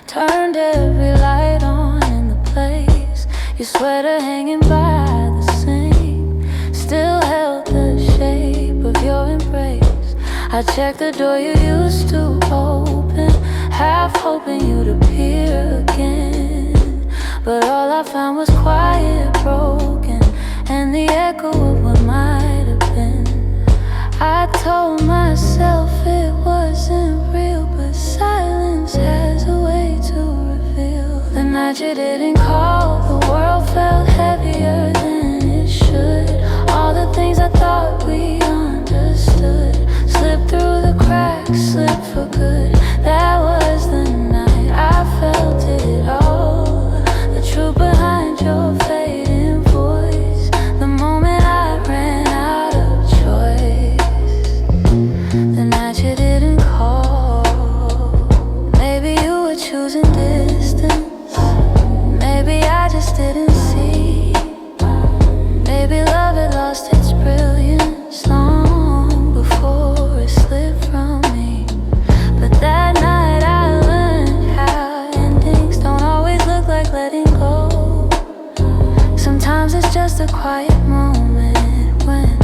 turned every light on in the place. Your sweater hanging by the sink still held the shape of your embrace. I checked the door you used to open, half hoping you'd appear again. But all I found was quiet, broken, and the echo of what might have been. I told myself it wasn't real, but silence has a way to reveal. The night you didn't call, the world felt heavier than it should. All the things I thought we understood slipped through the cracks, slipped for good. That was the night I felt it all, the truth behind your fading voice. The moment I ran out of choice, the night you didn't call. Maybe you were choosing distance, maybe I just didn't see. Maybe love had lost its brilliance long before it slipped from me. But that night I learned how endings don't always look like letting go. Sometimes it's just a quiet moment when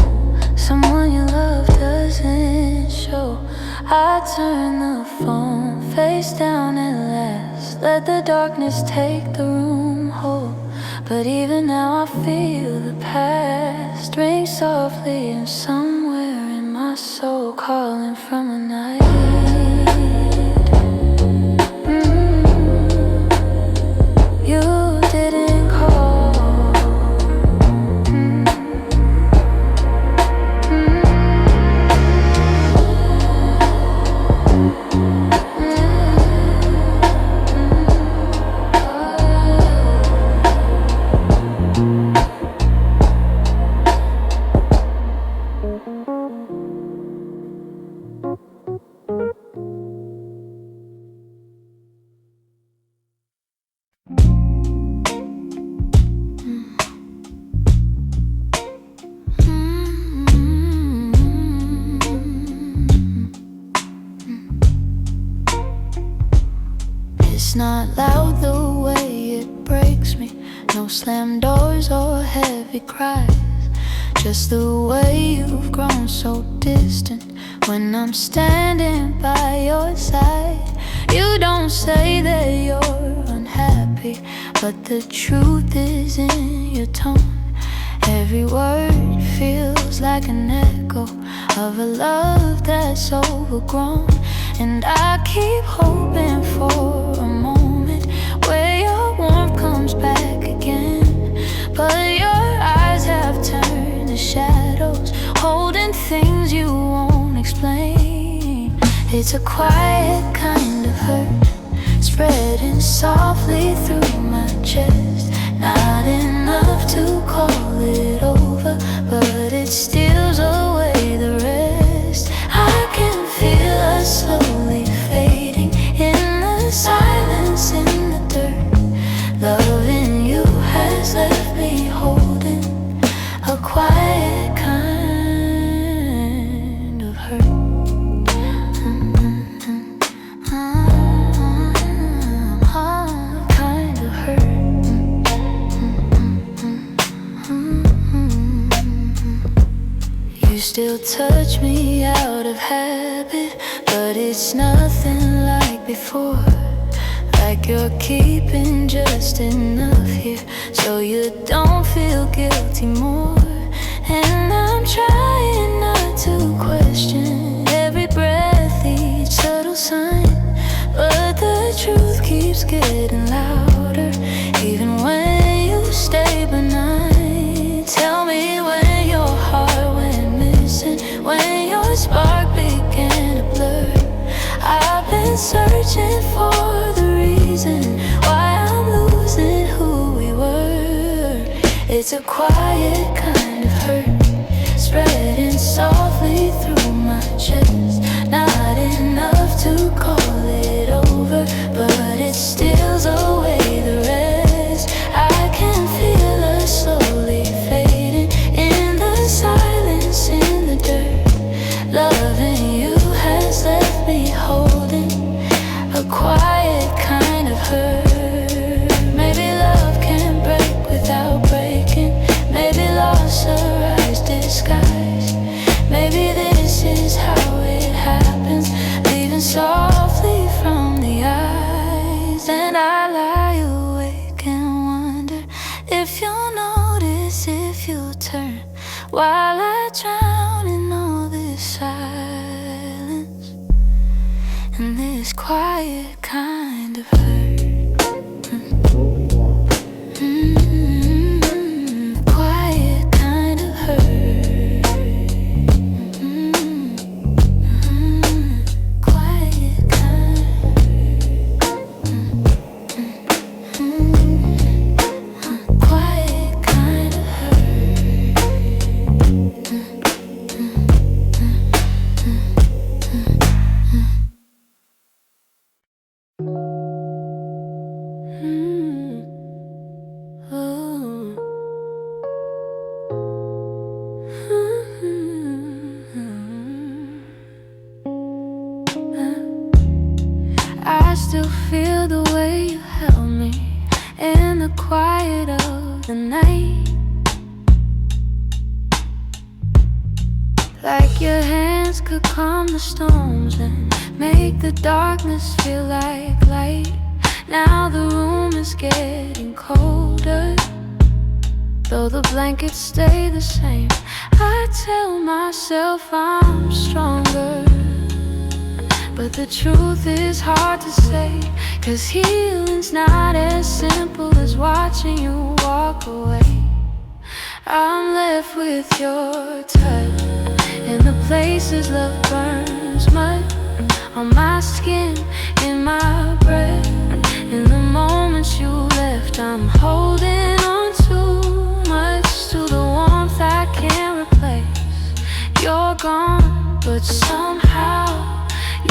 someone you love doesn't show. I turn the phone face down at last, let the darkness take the room whole. But even now I feel the past ring softly, and somewhere in my soul calling from a night you didn't call. It's not loud the way it breaks me, no slammed doors or heavy cries, just the way you've grown so distant when I'm standing by your side. You don't say that you're unhappy, but the truth is in your tone. Every word feels like an echo of a love that's overgrown. And I keep hoping for a moment where your warmth comes back again. But your eyes have turned to shadows, holding things you won't explain. It's a quiet kind of hurt, spreading softly through my chest. Not enough to call it over, but it steals away the rest. I can feel us slowly fading in the silence, in the dirt. Loving you has left me holding a quiet kind of hurt. Kind of hurt. You still touch me out of habit, but it's nothing like before. Like you're keeping just enough here so you don't feel guilty more. And I'm trying not to question every breath, each subtle sign, but the truth keeps getting louder even when you stay benign. Tell me when your heart went missing, when your spark began to blur. I've been searching for the reason why I'm losing who we were. It's a quiet kind of hurt, spreading softly through my chest. Not enough to call it over, but it steals away the rest. I can feel us slowly fading in the silence, in the dirt. Loving you has left me holding a quiet kind of hurt. Maybe love can break without breaking. Maybe loss arrives disguised. Maybe this is how it happens, leaving softly from the eyes. And I lie awake and wonder if you'll notice, if you'll turn, while I drown in all this silence and this quiet kind of hurt. Quiet kind of hurt. Quiet kind. Quiet kind of hurt. I still feel the way you held me in the quiet of the night. Like your hands could calm the storms and make the darkness feel like light. Now the room is getting colder, though the blankets stay the same. I tell myself I'm stronger, but the truth is hard to say, 'cause healing's not as simple as watching you walk away. I'm left with your touch in the places love burns mud, on my skin, in my breath. In the moments you left, I'm holding on too much to the warmth I can't replace. You're gone, but somehow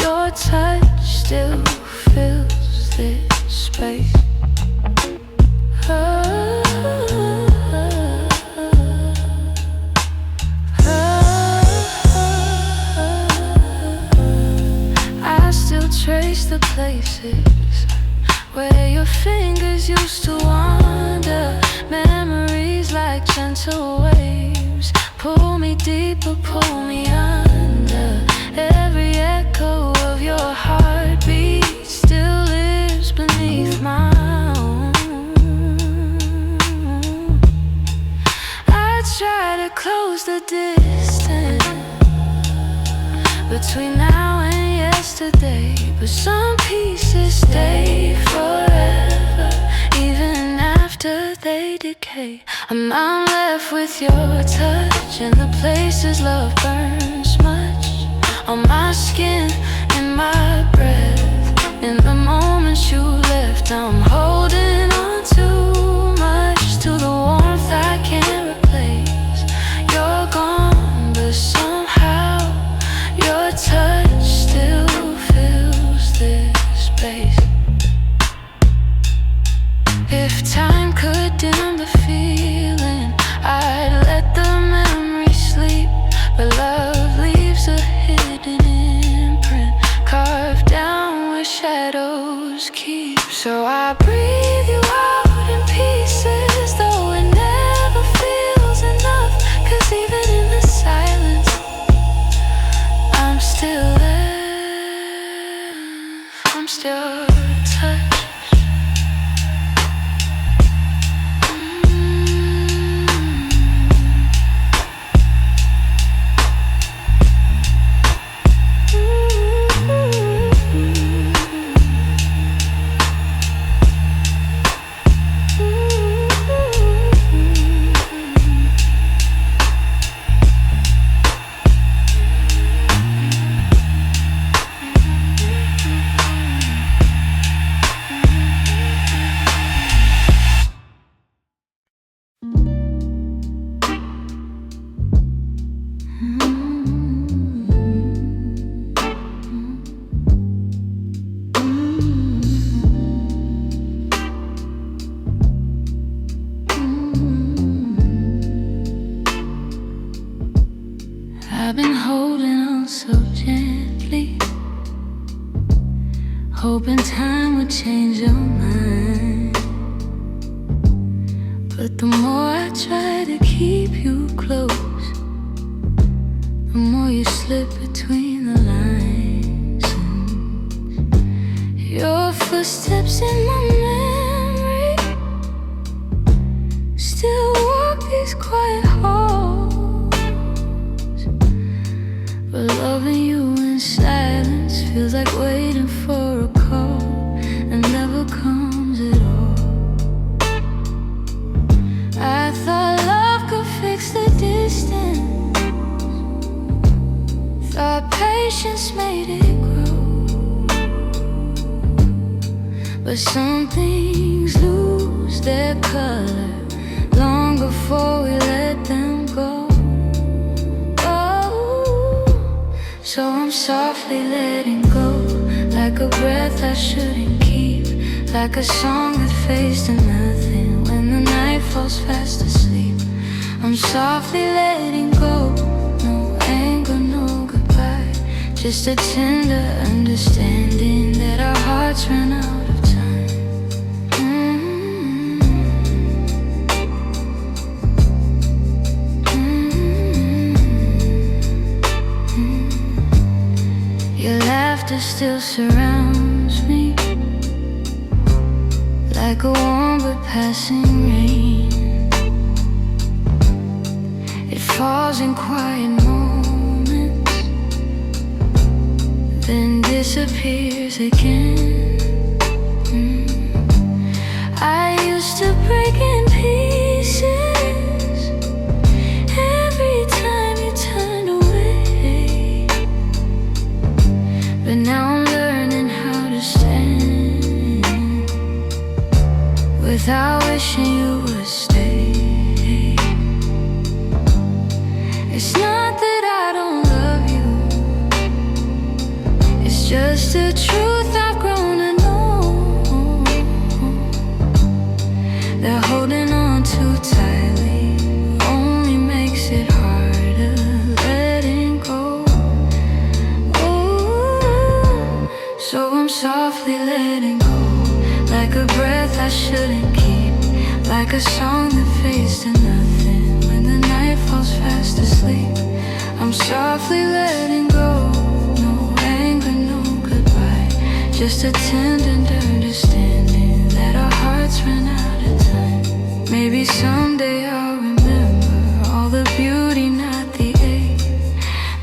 your touch still fills this space. I still trace the places where your fingers used to wander. Memories like gentle waves pull me deeper, pull me under. Every echo of your heartbeat still lives beneath my own. I try to close the distance between now and yesterday, but some pieces stay forever, even after they decay. I'm left with your touch in the places love burns much, on my skin, in my breath. In the moments you left, I'm holding on too much to the warmth I can't replace. You're gone, but somehow your touch still fills this space. If time could dim the feeling, I'd let the memory sleep, but love leaves a hidden imprint carved down where shadows keep. So I breathe you out in pieces, though it never feels enough, 'cause even in the silence I'm still there, I'm still change your mind. But the more I try to keep you close, the more you slip between the lines. Your footsteps in my memory still walk these quiet halls. But loving you in silence feels like waiting for a call that never comes at all. I thought love could fix the distance, thought patience made it grow. But some things lose their color long before we let them go. So I'm softly letting go, like a breath I shouldn't keep, like a song that fades to nothing when the night falls fast asleep. I'm softly letting go, no anger, no goodbye, just a tender understanding that our hearts ran out of time. Your laughter still surrounds me, like a warm but passing rain. It falls in quiet moments, then disappears again. I used to break in pieces every time you turned away, but now I'm learning how to stand without wishing you would stay. It's not that I don't love you, it's just the truth I've grown to know, that holding on too tightly only makes it harder letting go. Ooh. So I'm softly letting go, like a breath I shouldn't keep, like a song that fades to nothing when the night falls fast asleep. I'm softly letting go, no anger, no goodbye, just a tender understanding that our hearts ran out of time. Maybe someday I'll remember all the beauty, not the ache.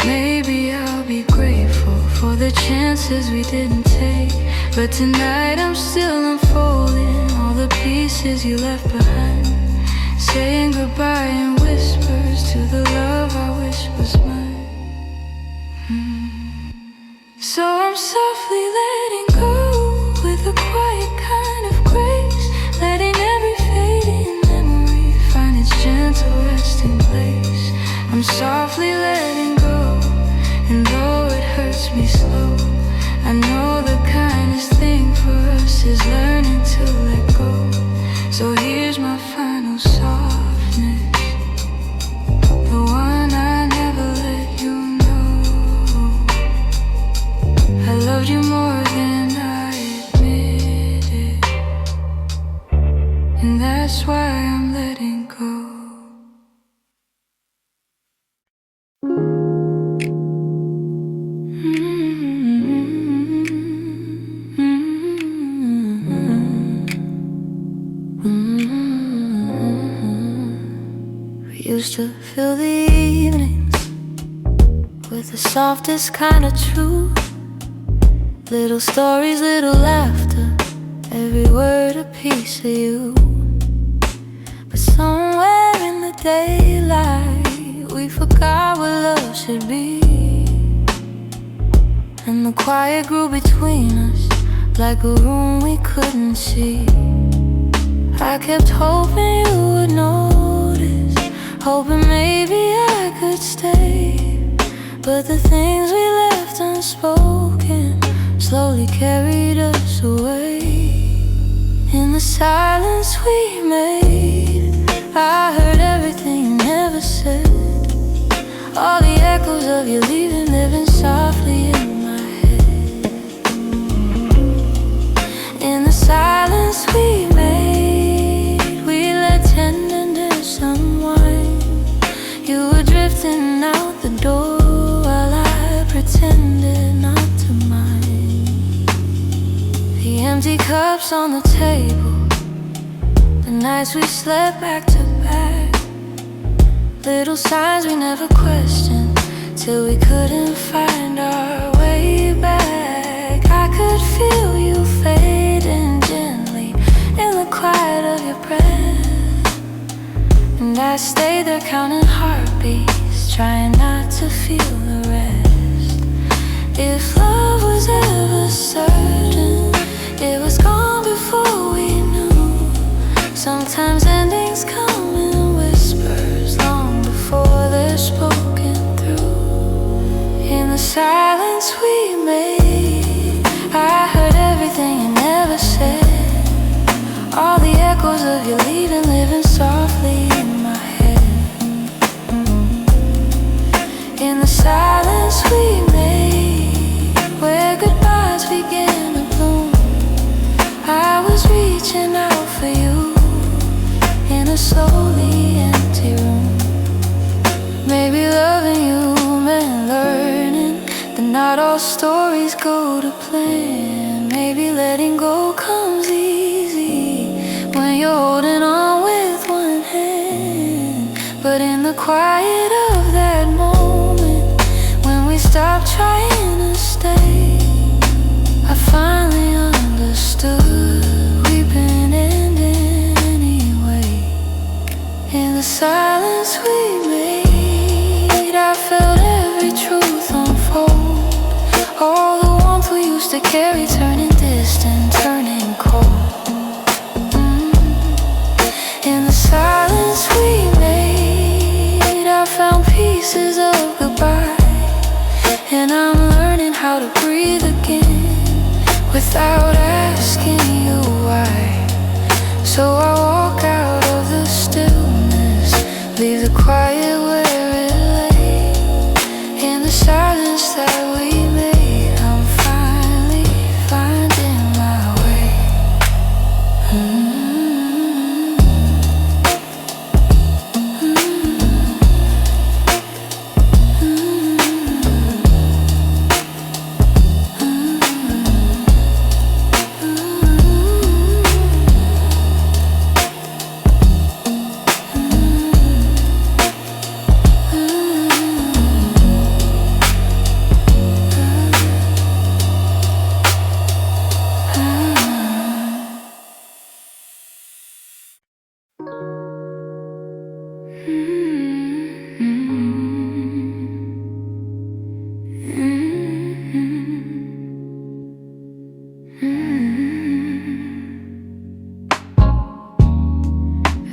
Maybe I'll be grateful for the chances we didn't take. But tonight I'm still unfolding all the pieces you left behind, saying goodbye in whispers to the love I wish was mine. So I'm softly letting go with a quiet kind of grace, letting every fading memory find its gentle resting place. I'm softly letting go, and though it hurts me slow, I know the kindest thing for us is learning to let go. So here's my final softness, the one I never let you know. I loved you more than I admitted, and that's why I'm letting go. We used to fill the evenings with the softest kind of truth, little stories, little laughter, every word a piece of you. But somewhere in the daylight we forgot what love should be, and the quiet grew between us like a room we couldn't see. I kept hoping you would notice, hoping maybe I could stay. But the things we left unspoken slowly carried us away. In the silence we made, I heard everything you never said, all the echoes of you leaving living softly in my head. In the silence Empty cups on the table, the nights we slept back to back. Little signs we never questioned, till we couldn't find our way back. I could feel you fading gently in the quiet of your breath, and I stayed there counting heartbeats, trying not to feel the rest. If love was ever certain, it was gone before we knew. Sometimes endings come in whispers, long before they're spoken through. In the silence we made, I heard everything you never said. All the echoes of you leaving, living softly in my head. In the silence we made, where goodbyes began to bloom, I was reaching out for you in a slowly empty room. Maybe loving you meant learning that not all stories go to plan. Maybe letting go comes easy when you're holding on with one hand. But in the quiet of that moment, when we stopped trying to stay, I finally understood we've been ending anyway. In the silence we made, I felt every truth unfold. All the warmth we used to carry turning distant, turning cold. In the silence we made, I found pieces of goodbye, and I'm learning how to breathe again without asking you why. So I walk out of the stillness, leave the quiet where it lay. In the silence that we made, I'm finally finding my way.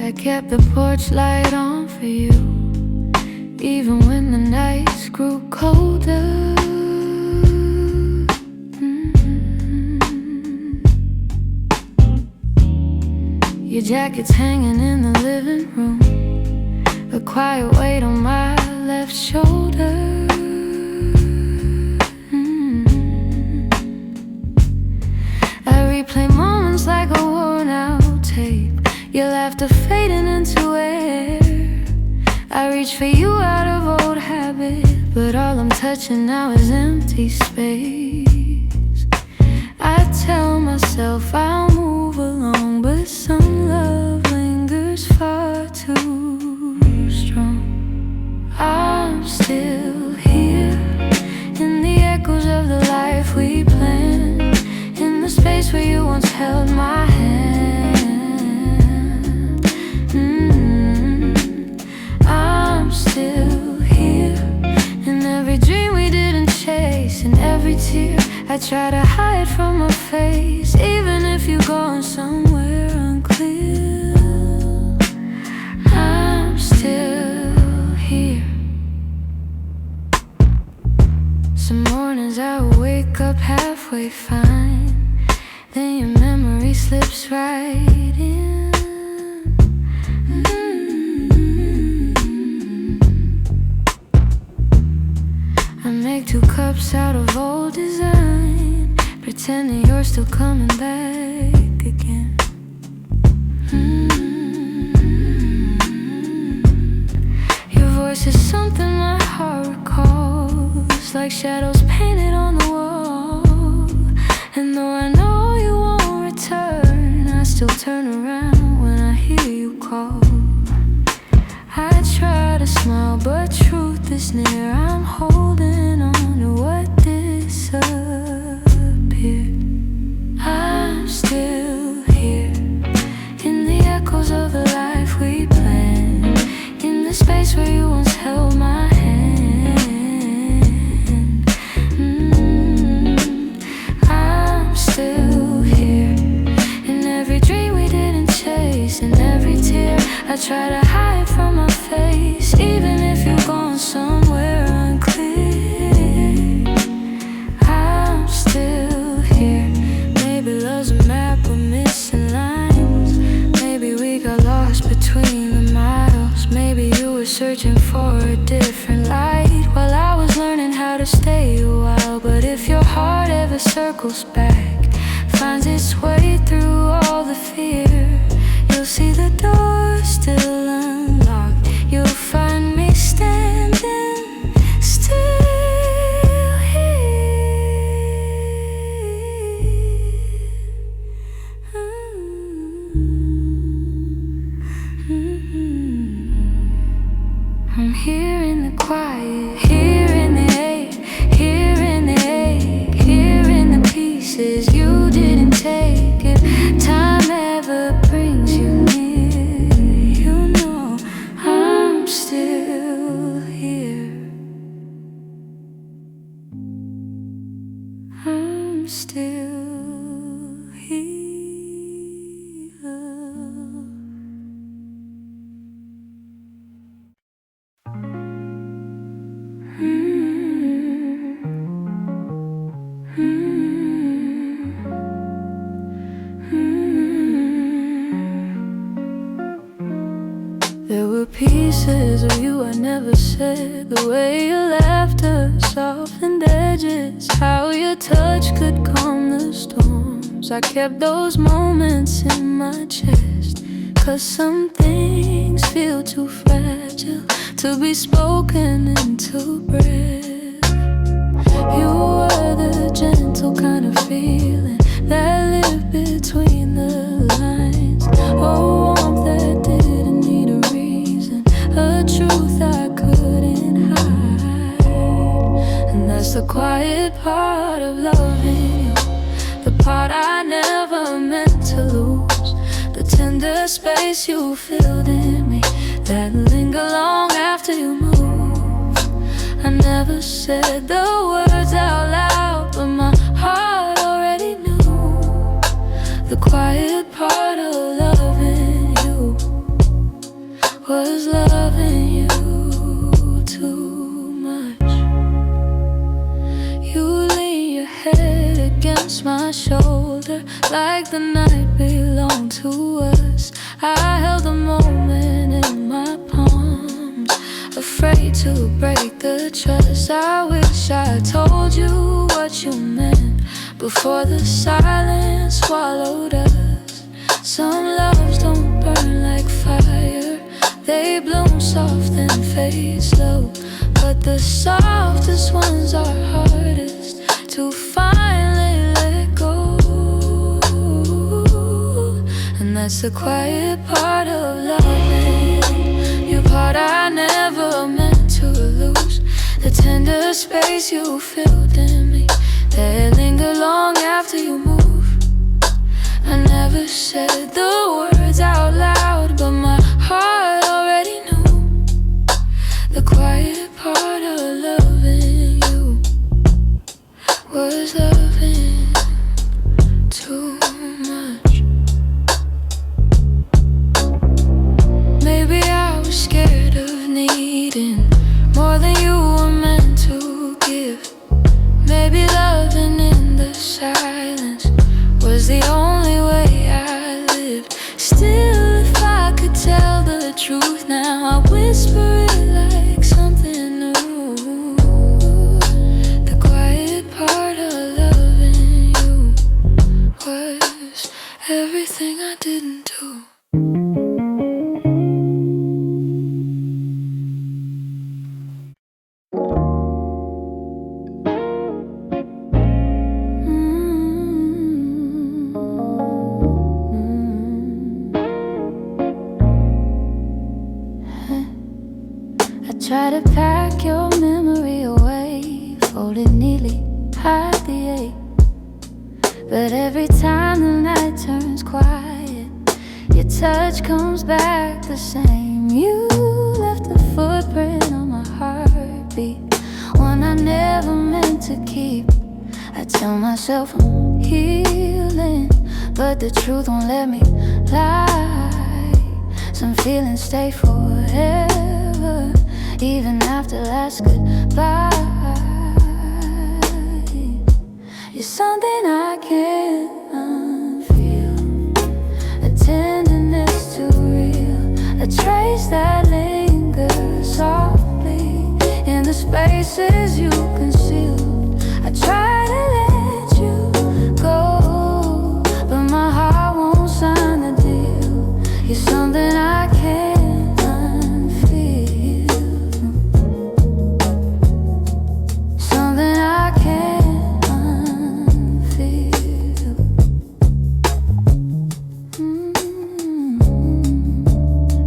I kept the porch light on for you, even when the nights grew colder. Your jacket's hanging in the living room, a quiet weight on my left shoulder. I replay moments like a worn out tape, your laughter fading into air. I reach for you out of old habit, but all I'm touching now is empty space. I tell myself I'll move along, but some love lingers far too strong. I'm still here in the echoes of the life we planned, in the space where you once held my hand. I'm still here in every dream we didn't chase, in every tear I try to hide from my face. Even if you're going somewhere unclear, I'm still here. Some mornings I wake up halfway fine, then your memory slips right in. I make 2 cups out of old design, pretending you're still coming back again. Your voice is something my heart recalls, like shadows painted on the wall. And though I know you won't still turn around when I hear you call. I try to smile, but truth is near. I'm holding on to what disappeared. I'm still here, in the echoes of the life we planned, in the space where you once held my hand. I'm still here, in every dream we didn't chase, in every tear I try to hide from my face, even if you're gone somewhere unclear. I'm still here. Maybe love's a map with missing lines. Maybe we got lost between the miles. Maybe you were searching for a different light while I was learning how to stay a while. But if your heart ever circles back, finds its way through all the fear, you'll see the door still unlocked. You'll find me standing still here. I'm here in the quiet, here in the ache, here in the ache, here in the pieces you didn't take. If time ever brings you near, you know I'm still here. I'm still here. There were pieces of you I never said. The way your laughter softened edges, how your touch could calm the storms. I kept those moments in my chest, 'cause some things feel too fragile to be spoken into breath. You were the gentle kind of feeling that lived between the lines. Oh, warmth that didn't need a reason, a truth I couldn't hide. And that's the quiet part of loving you, the part I never meant to lose, the tender space you filled in me that linger long after you move. I never said the words out loud, but my heart already knew. The quiet part of loving you was loving you too much. You lean your head against my shoulder like the night belonged to us. I held the moment in my palms, afraid to break the trust. I wish I told you what you meant before the silence swallowed us. Some loves don't burn like fire, they bloom soft and fade slow. But the softest ones are hardest to finally let go. And that's the quiet part of loving, your part I never meant to lose, the tender space you filled in me that linger long after you move. I never said the words out loud, but my heart already knew. The quiet part of loving you was loving too much. Maybe I was scared of needing more than you were meant to give. Maybe loving in the silence was the only way I lived. Still, if I could tell the truth now, I whisper it like something new. The quiet part of loving you was everything I didn't do. try to pack your memory away, fold it neatly, hide the ache. But every time the night turns quiet, your touch comes back the same. You left a footprint on my heartbeat, one I never meant to keep. I tell myself I'm healing, but the truth won't let me lie. Some feelings stay forever, even after last goodbye. You're something I can't unfeel, a tenderness too real, a trace that lingers softly in the spaces you concealed. I try to let you go, but my heart won't sign the deal. You're something I can't unfeel, something I can't unfeel.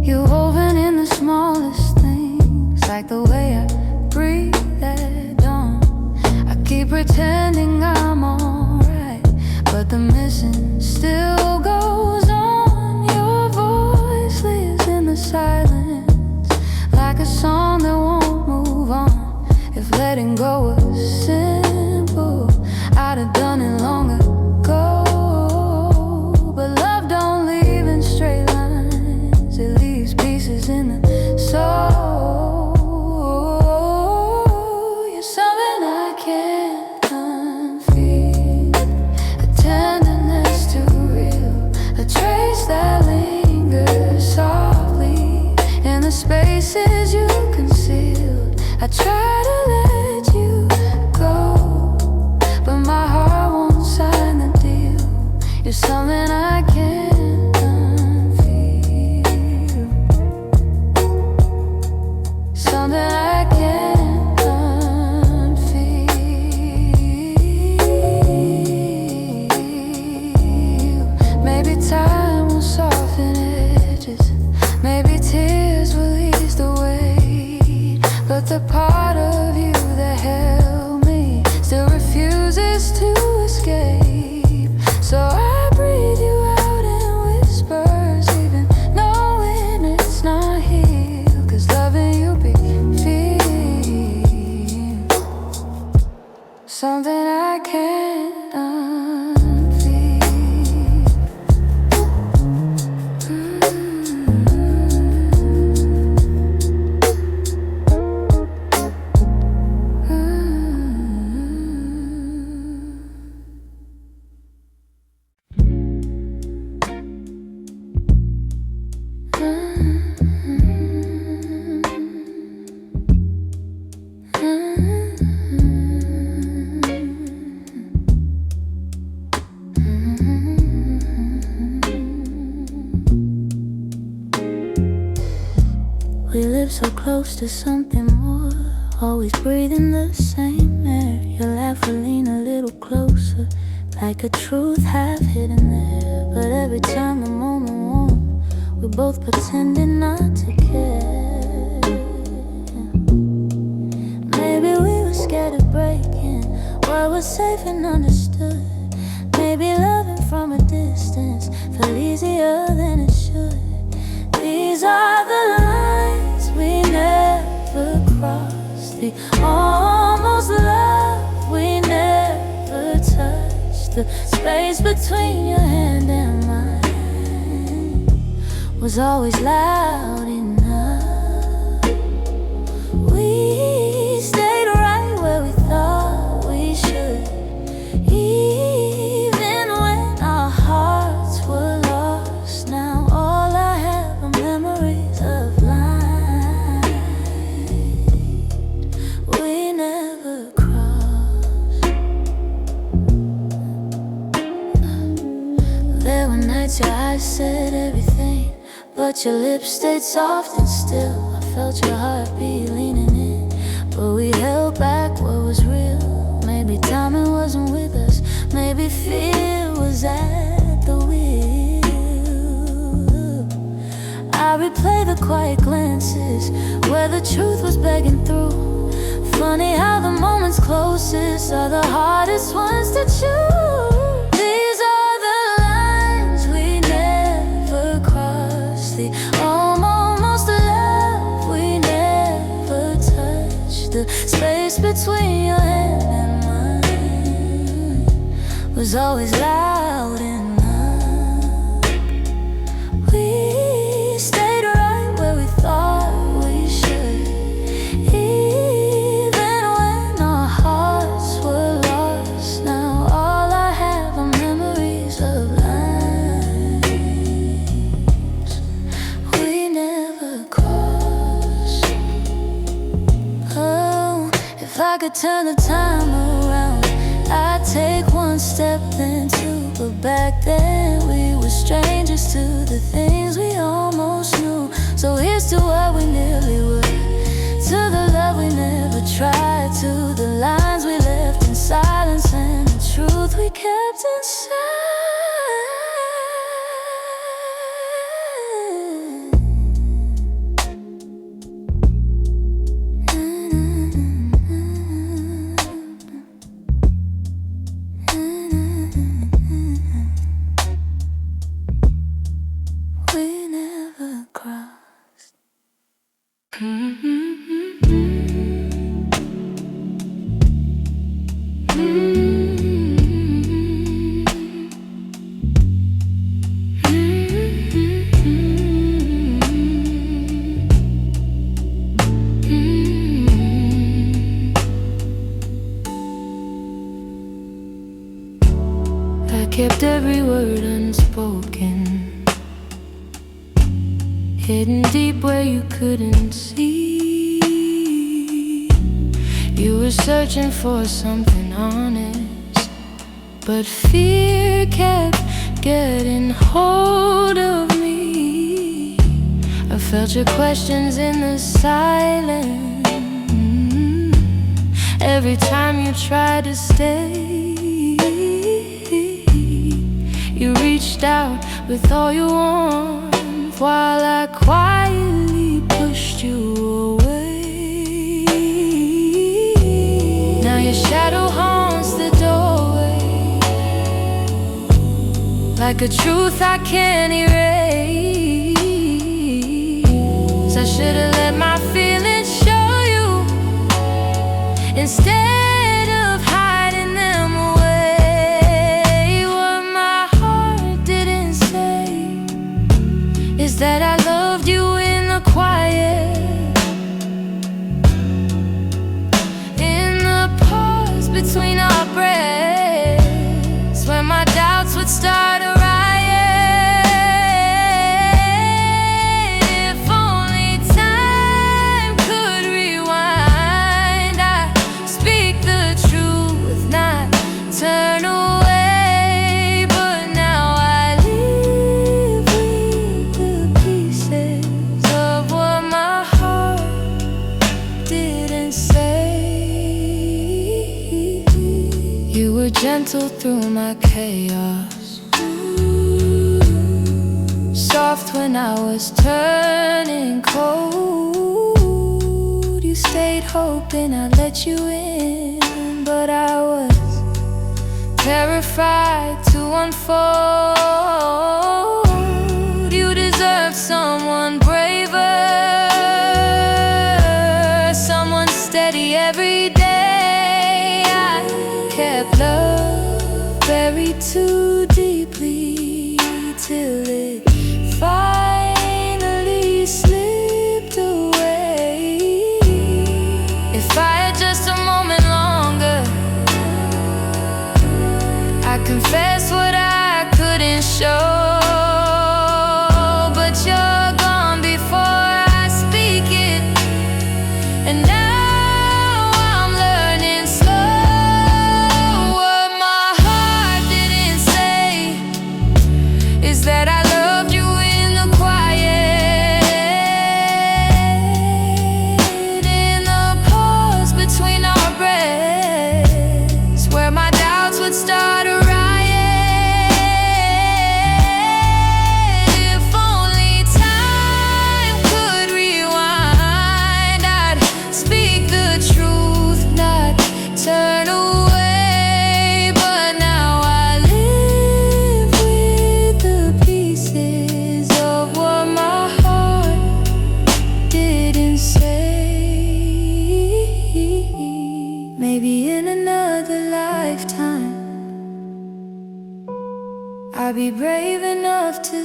You're woven in the smallest things, like the way I breathe at dawn. I keep pretending I'm alright, but the missing still goes on. Your voice lives in the silence, like a song that won't move on. If letting go was simple, I'd have done it long ago. But love don't leave in straight lines, it leaves pieces in the soul. You're something I can't unfeel, a tenderness too real, a trace that lingers softly in the spaces you concealed. I try to let you go, but my heart won't sign the deal. You're something I can't unfeel, something I can't unfeel. Maybe time will soften edges, maybe tears will ease the weight, but the part of you that held me still refuses to escape. So I breathe you out in whispers, even knowing it's not healed, 'cause loving you be feel something I can't unfeel. We live so close to something more, always breathing the same air. Your laugh will lean a little closer, like a truth half hidden there. But every time the moment won't, we're both pretending not to care. Maybe we were scared of breaking what was safe and understood. Maybe loving from a distance felt easier than it should. These are the lines we never crossed, the almost love we never touched. The space between your hand and mine was always loud enough. We stayed right where we thought we should, even when our hearts were lost. Now all I have are memories of lines we never crossed. There were nights your eyes said everything, but your lips stayed soft and still. I felt your heartbeat leaning in, but we held back what was real. Maybe timing wasn't with us, maybe fear was at the wheel. I replay the quiet glance romances where the truth was begging through. Funny how the moments closest are the hardest ones to choose. These are the lines we never crossed, the almost love we never touched. The space between your hand and mine was always loud enough. We stayed right where we thought we should, even when our hearts were lost. Now all I have are memories of lines we never crossed. Oh, if I could turn the time around, I'd take one step then two, but back then we were strangers to the things we almost knew. So here's to what we nearly were, to the love we never tried, to the lines we left in silence and the truth we kept inside. We never crossed. I kept every word unspoken, hidden deep where you couldn't see. You were searching for something honest, but fear kept getting hold of me. I felt your questions in the silence every time you tried to stay. You reached out with all you want, while I quietly pushed you away. Now your shadow haunts the doorway, like a truth I can't erase. I should've let my feelings show you instead of hiding them away. What my heart didn't say is that I loved you in the quiet, in the pause between our breaths, when my doubts would start a riot. If only time could rewind, I'd speak the truth, not turn away. But now I live with the pieces of what my heart didn't say. You were gentle through my chaos, soft when I was turning cold. You stayed hoping I'd let you in, but I was terrified to unfold. You deserve someone braver, someone steady every day. I kept love buried too deeply till it finally slipped away. If I had just a moment longer, I confess what I couldn't show.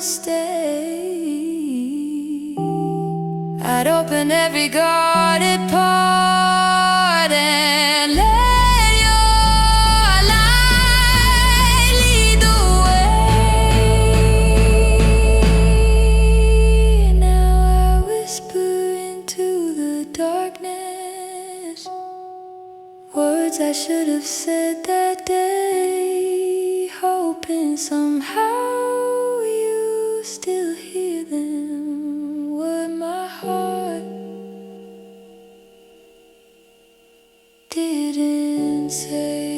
stay. I'd open every guarded part and let your light lead the way. Now I whisper into the darkness words I should have said that day, hoping somehow you still hear them. What my heart didn't say.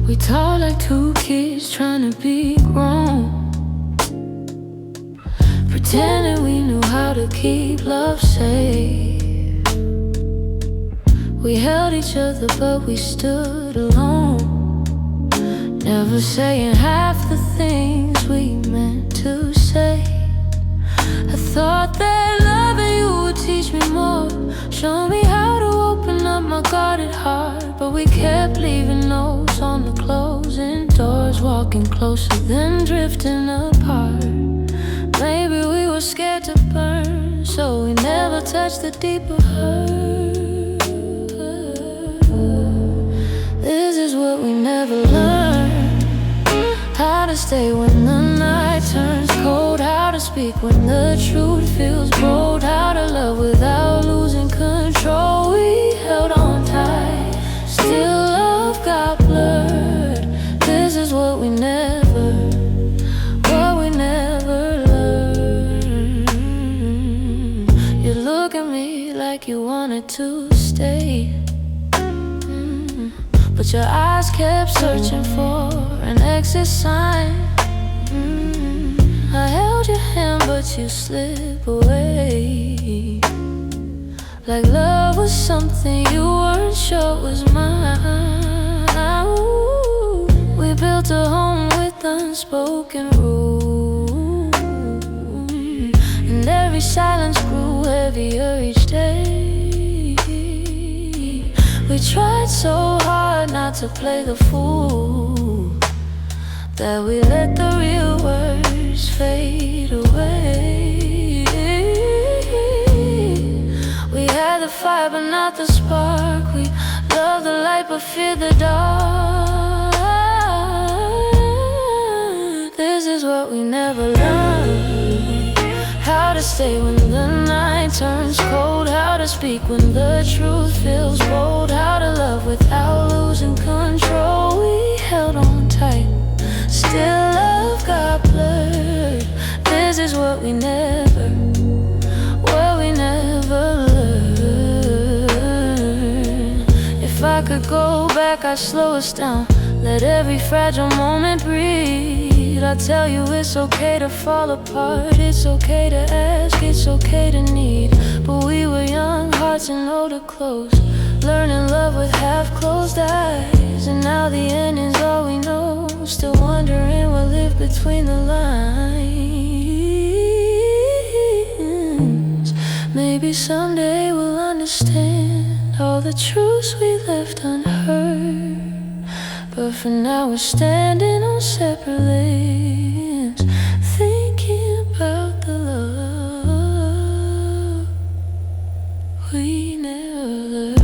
We talk like two kids trying to be grown, pretending we knew how to keep love safe. We held each other but we stood alone, never saying half the things we meant to say. I thought that loving you would teach me more, show me how to open up my guarded heart. But we kept leaving notes on the closing doors, walking closer then drifting apart. Maybe we were scared to burn, so we never touched the deeper hurt. This is what we never learned, how to stay when the night turns cold, how to speak when the truth feels bold, how to love without losing control. We held on tight, still love got blurred. This is what we never learned. You look at me like you wanted to stay, but your eyes kept searching for an exit sign. I held your hand but you slip away, like love was something you weren't sure was mine. Ooh, we built a home with unspoken rules, and every silence grew heavier each day. We tried so hard not to play the fool, that we let the real words fade away. We had the fire but not the spark, we loved the light but feared the dark. This is what we never learned, how to stay when the night turns cold, how to speak when the truth feels bold, how to love without losing control. We held on tight, still love got blurred. This is what we never learned. If I could go back, I'd slow us down, let every fragile moment breathe. I'd tell you it's okay to fall apart, it's okay to ask, it's okay to need. But we were young, hearts and older clothes, learning love with half-closed eyes. And now the ending's all we know, still wondering what lived between the lines. Maybe someday we'll understand all the truths we left unheard, but for now we're standing on separate lanes, thinking about the love we never learned.